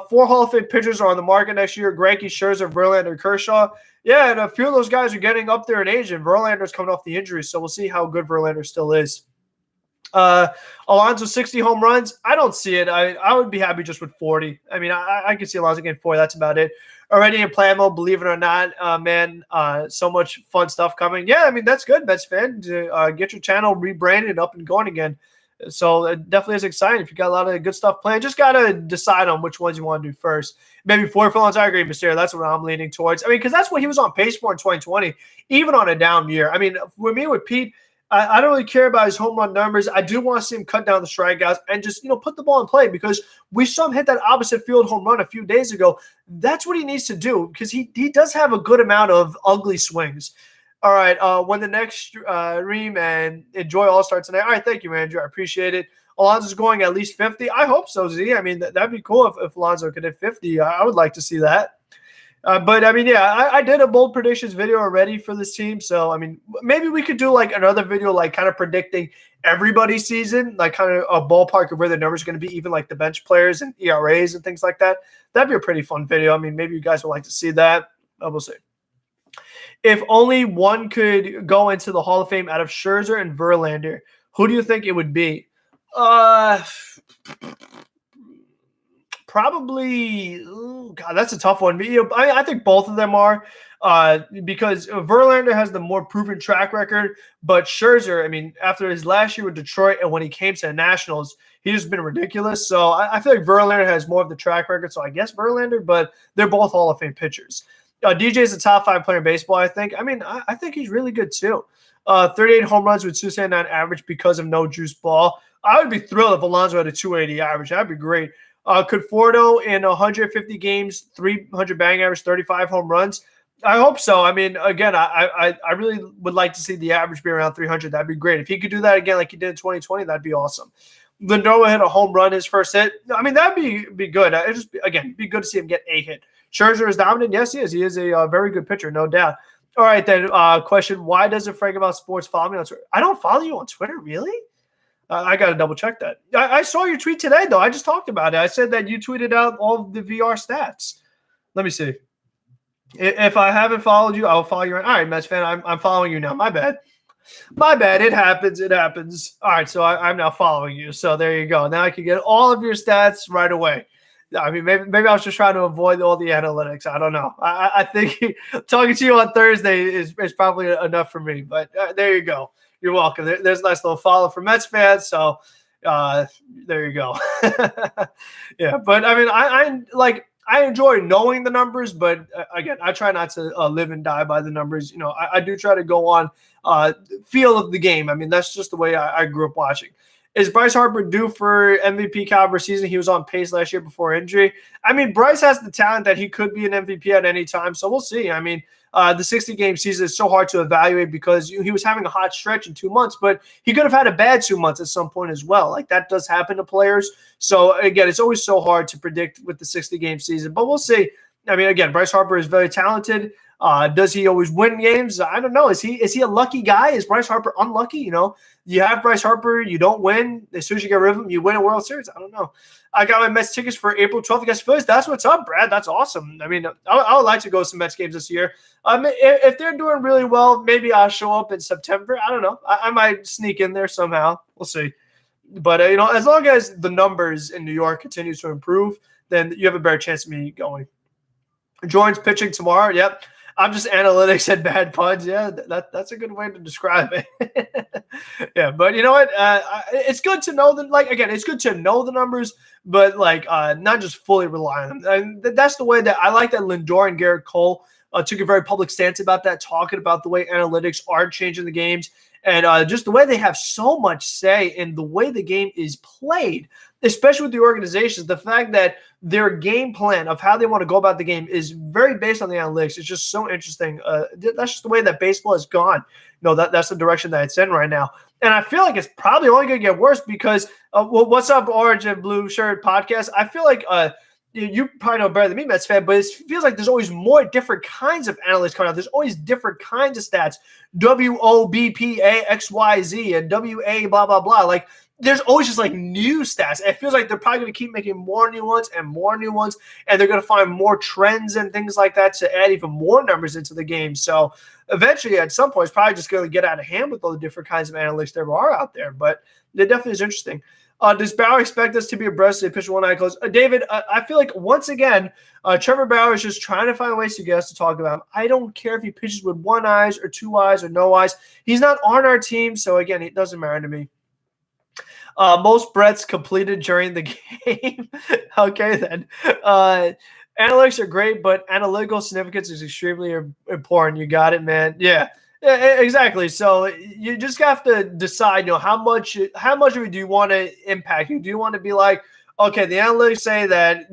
4 Hall of Fame pitchers are on the market next year: Greinke, Scherzer, Verlander, Kershaw. Yeah, and a few of those guys are getting up there in age, and Verlander's coming off the injury, so we'll see how good Verlander still is. Alonso 60 home runs. I don't see it. I would be happy just with 40. I mean, I could see Alonso getting 40. That's about it. Already in plan mode, believe it or not, man. So much fun stuff coming. Yeah, I mean, that's good, Mets fan, to get your channel rebranded up and going again. So it definitely is exciting. If you got a lot of good stuff planned, just got to decide on which ones you want to do first. Maybe 4 Alonso. I agree, Mysterio. That's what I'm leaning towards. I mean, because that's what he was on pace for in 2020, even on a down year. I mean, with me, with Pete, I don't really care about his home run numbers. I do want to see him cut down the strikeouts and just, put the ball in play, because we saw him hit that opposite field home run a few days ago. That's what he needs to do, because he does have a good amount of ugly swings. All right, win the next stream and enjoy All-Star tonight. All right, thank you, Andrew. I appreciate it. Alonso's going at least 50. I hope so, Z. I mean, that'd be cool if Alonso could hit 50. I would like to see that. But, I mean, yeah, I did a bold predictions video already for this team. So, I mean, maybe we could do, like, another video, like, kind of predicting everybody's season, like, kind of a ballpark of where the numbers are going to be, even, like, the bench players and ERAs and things like that. That'd be a pretty fun video. I mean, maybe you guys would like to see that. We'll see. If only one could go into the Hall of Fame out of Scherzer and Verlander, who do you think it would be? Probably, God, that's a tough one. I think both of them are, because Verlander has the more proven track record, but Scherzer, I mean, after his last year with Detroit and when he came to the Nationals, he's just been ridiculous. So I feel like Verlander has more of the track record, so I guess Verlander, but they're both Hall of Fame pitchers. DJ is a top 5 player in baseball, I think. I mean, I think he's really good too. 38 home runs with 279 average because of no juice ball. I would be thrilled if Alonso had a 280 average. That'd be great. Conforto in 150 games, 300 batting average, 35 home runs. I hope so. I mean, again, I really would like to see the average be around 300. That'd be great. If he could do that again like he did in 2020, that'd be awesome. Lindor hit a home run his first hit. I mean, that'd be good. It'd just be good to see him get a hit. Scherzer is dominant. Yes, he is. He is a very good pitcher, no doubt. All right, then. Question: why doesn't Frank About Sports follow me on Twitter? I don't follow you on Twitter, really? I got to double check that. I saw your tweet today, though. I just talked about it. I said that you tweeted out all of the VR stats. Let me see. If I haven't followed you, I'll follow you. All right, Mets fan, I'm following you now. My bad. It happens. All right, so I'm now following you. So there you go. Now I can get all of your stats right away. I mean, maybe I was just trying to avoid all the analytics. I don't know. I think talking to you on Thursday is probably enough for me. But there you go. You're welcome. There's a nice little follow from Mets fans. So there you go. Yeah, but I mean, I enjoy knowing the numbers, but again, I try not to live and die by the numbers. I do try to go on feel of the game. I mean, that's just the way I grew up watching. Is Bryce Harper due for MVP caliber season? He was on pace last year before injury. I mean, Bryce has the talent that he could be an MVP at any time, so we'll see. I mean, the 60-game season is so hard to evaluate because he was having a hot stretch in 2 months, but he could have had a bad 2 months at some point as well. Like, that does happen to players. So, again, it's always so hard to predict with the 60-game season, but we'll see. I mean, again, Bryce Harper is very talented. Does he always win games? I don't know. Is he a lucky guy? Is Bryce Harper unlucky? You have Bryce Harper, you don't win. As soon as you get rid of him, you win a World Series. I don't know. I got my Mets tickets for April 12th against Phillies. That's what's up, Brad. That's awesome. I mean, I would like to go to some Mets games this year. If they're doing really well, maybe I'll show up in September. I don't know. I might sneak in there somehow. We'll see. But, as long as the numbers in New York continue to improve, then you have a better chance of me going. Jordan's pitching tomorrow. Yep. I'm just analytics and bad puns. Yeah, that's a good way to describe it. Yeah, but you know what? It's good to know that. Again, it's good to know the numbers, but not just fully rely on them. And that's the way that I like that Lindor and Garrett Cole took a very public stance about that, talking about the way analytics are changing the games and just the way they have so much say in the way the game is played, especially with the organizations. The fact that their game plan of how they want to go about the game is very based on the analytics. It's just so interesting. That's just the way that baseball has gone. That's the direction that it's in right now. And I feel like it's probably only going to get worse because what's up, Orange and Blue Shirt podcast? I feel like you probably know better than me, Mets fan, but it feels like there's always more different kinds of analytics coming out. There's always different kinds of stats. WOBPA XYZ and WA blah blah blah. Like there's always just like new stats. It feels like they're probably going to keep making more new ones, and they're going to find more trends and things like that to add even more numbers into the game. So eventually, at some point, it's probably just going to get out of hand with all the different kinds of analytics there are out there. But it definitely is interesting. Does Bauer expect us to be abreast of pitch one eye closed? David, I feel like once again, Trevor Bauer is just trying to find ways to get us to talk about him. I don't care if he pitches with one eyes or two eyes or no eyes. He's not on our team, so again, it doesn't matter to me. Most Bretts completed during the game. Okay, then. Analytics are great, but analytical significance is extremely important. You got it, man. Yeah, exactly. So you just have to decide, how much of it do you want to impact? Do you want to be like, okay, the analytics say that,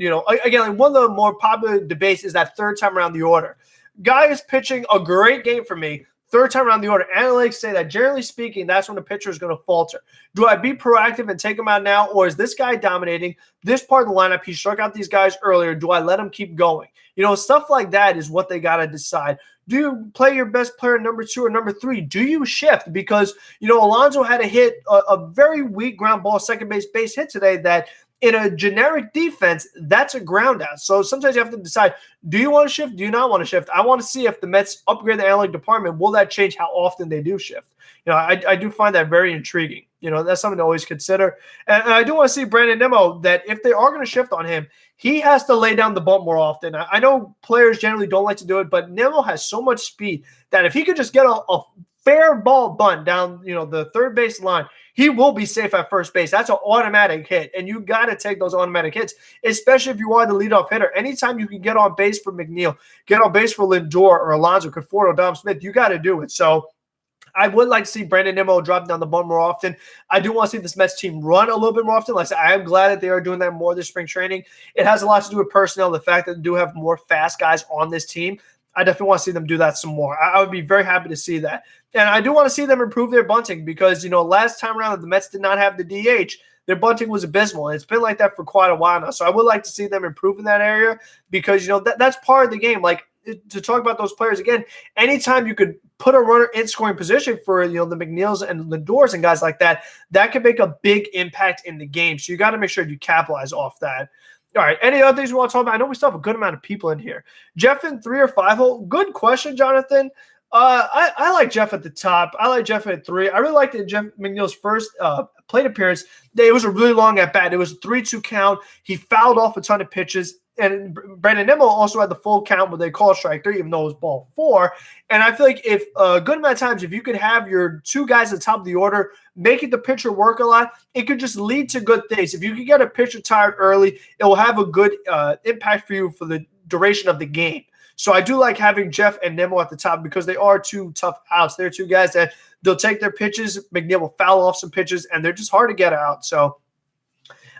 again, like one of the more popular debates is that third time around the order. Guy is pitching a great game for me. Third time around the order, analytics say that generally speaking, that's when the pitcher is going to falter. Do I be proactive and take him out now, or is this guy dominating this part of the lineup? He struck out these guys earlier. Do I let him keep going? Stuff like that is what they got to decide. Do you play your best player number 2 or number 3? Do you shift? Because, Alonso had to hit a very weak ground ball second base hit today that in a generic defense, that's a ground out. So sometimes you have to decide, do you want to shift? Do you not want to shift? I want to see if the Mets upgrade the analytic department. Will that change how often they do shift? I do find that very intriguing. That's something to always consider. And I do want to see Brandon Nimmo that if they are going to shift on him, he has to lay down the bunt more often. I know players generally don't like to do it, but Nimmo has so much speed that if he could just get a fair ball bunt down, the third base line, he will be safe at first base. That's an automatic hit, and you got to take those automatic hits, especially if you are the leadoff hitter. Anytime you can get on base for McNeil, get on base for Lindor or Alonso, Conforto, Dom Smith, you got to do it. So I would like to see Brandon Nimmo drop down the bunt more often. I do want to see this Mets team run a little bit more often. Like I said, I am glad that they are doing that more this spring training. It has a lot to do with personnel, the fact that they do have more fast guys on this team. I definitely want to see them do that some more. I would be very happy to see that. And I do want to see them improve their bunting because, last time around that the Mets did not have the DH, their bunting was abysmal. And it's been like that for quite a while now. So I would like to see them improve in that area because, that's part of the game. Like, to talk about those players again, anytime you could put a runner in scoring position for, the McNeils and Lindors and guys like that, that could make a big impact in the game. So you got to make sure you capitalize off that. All right, any other things we want to talk about? I know we still have a good amount of people in here. Jeff in 3 or 5 hole. Good question, Jonathan. I like Jeff at the top. I like Jeff at 3. I really liked Jeff McNeil's first plate appearance. It was a really long at bat. It was a 3-2 count. He fouled off a ton of pitches. And Brandon Nimmo also had the full count where they call strike 3, even though it was ball 4. And I feel like if a good amount of times, if you could have your 2 guys at the top of the order, making the pitcher work a lot, it could just lead to good things. If you could get a pitcher tired early, it will have a good impact for you for the duration of the game. So I do like having Jeff and Nimmo at the top because they are 2 tough outs. They're 2 guys that they'll take their pitches. McNeil will foul off some pitches, and they're just hard to get out. So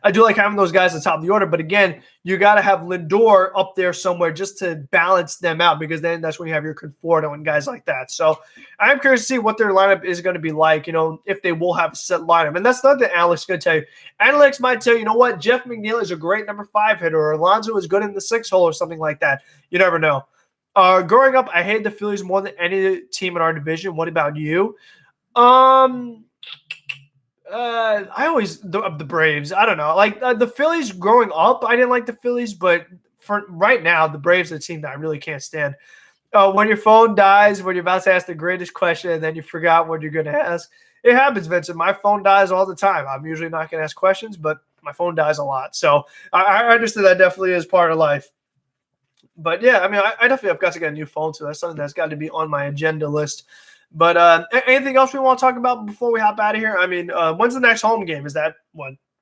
I do like having those guys at the top of the order. But again, you got to have Lindor up there somewhere just to balance them out because then that's when you have your Conforto and guys like that. So I'm curious to see what their lineup is going to be like, if they will have a set lineup. And that's not that Alex is going to tell you. Analytics might tell you, what, Jeff McNeil is a great number 5 hitter or Alonso is good in the 6 hole or something like that. You never know. Growing up, I hated the Phillies more than any team in our division. What about you? I always the Braves. I don't know. Like the Phillies growing up, I didn't like the Phillies, but for right now, the Braves are the team that I really can't stand. When your phone dies, when you're about to ask the greatest question, and then you forgot what you're going to ask. It happens, Vincent. My phone dies all the time. I'm usually not going to ask questions, but my phone dies a lot. So I understand that definitely is part of life. But yeah, I mean, I definitely have got to get a new phone, so that's something that's got to be on my agenda list. But anything else we want to talk about before we hop out of here? I mean, when's the next home game? Is that,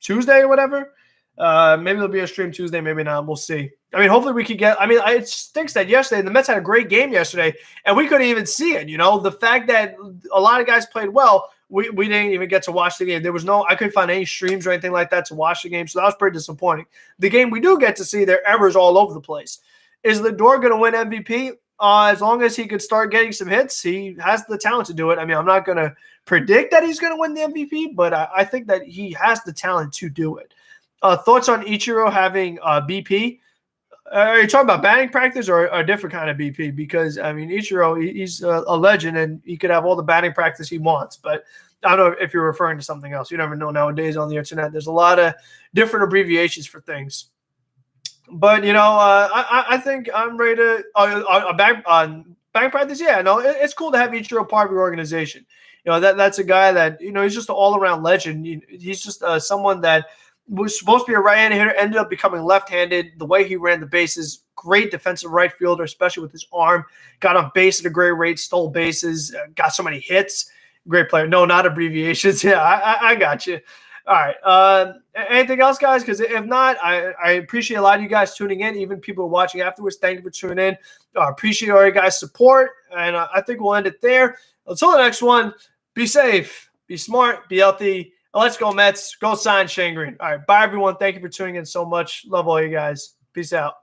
Tuesday or whatever? Maybe there'll be a stream Tuesday, maybe not. We'll see. I mean, hopefully we could get – I mean, it stinks that yesterday – the Mets had a great game yesterday, and we couldn't even see it, The fact that a lot of guys played well, we didn't even get to watch the game. There was I couldn't find any streams or anything like that to watch the game, so that was pretty disappointing. The game we do get to see, there are errors all over the place. Is Lindor going to win MVP? As long as he could start getting some hits, he has the talent to do it. I mean, I'm not going to predict that he's going to win the MVP, but I think that he has the talent to do it. Thoughts on Ichiro having BP? Are you talking about batting practice or a different kind of BP? Because, I mean, Ichiro, he's a legend, and he could have all the batting practice he wants. But I don't know if you're referring to something else. You never know nowadays on the internet. There's a lot of different abbreviations for things. But, I think I'm ready to batting practice. Yeah, no, it's cool to have Ichiro part of your organization. That's a guy that, he's just an all-around legend. He's just someone that was supposed to be a right-handed hitter, ended up becoming left-handed. The way he ran the bases, great defensive right fielder, especially with his arm. Got on base at a great rate, stole bases, got so many hits. Great player. No, not abbreviations. Yeah, I got you. All right. Anything else, guys? Because if not, I appreciate a lot of you guys tuning in, even people watching afterwards. Thank you for tuning in. Appreciate all you guys' support, and I think we'll end it there. Until the next one, be safe, be smart, be healthy. Let's go, Mets. Go sign Shane Green. All right. Bye, everyone. Thank you for tuning in so much. Love all you guys. Peace out.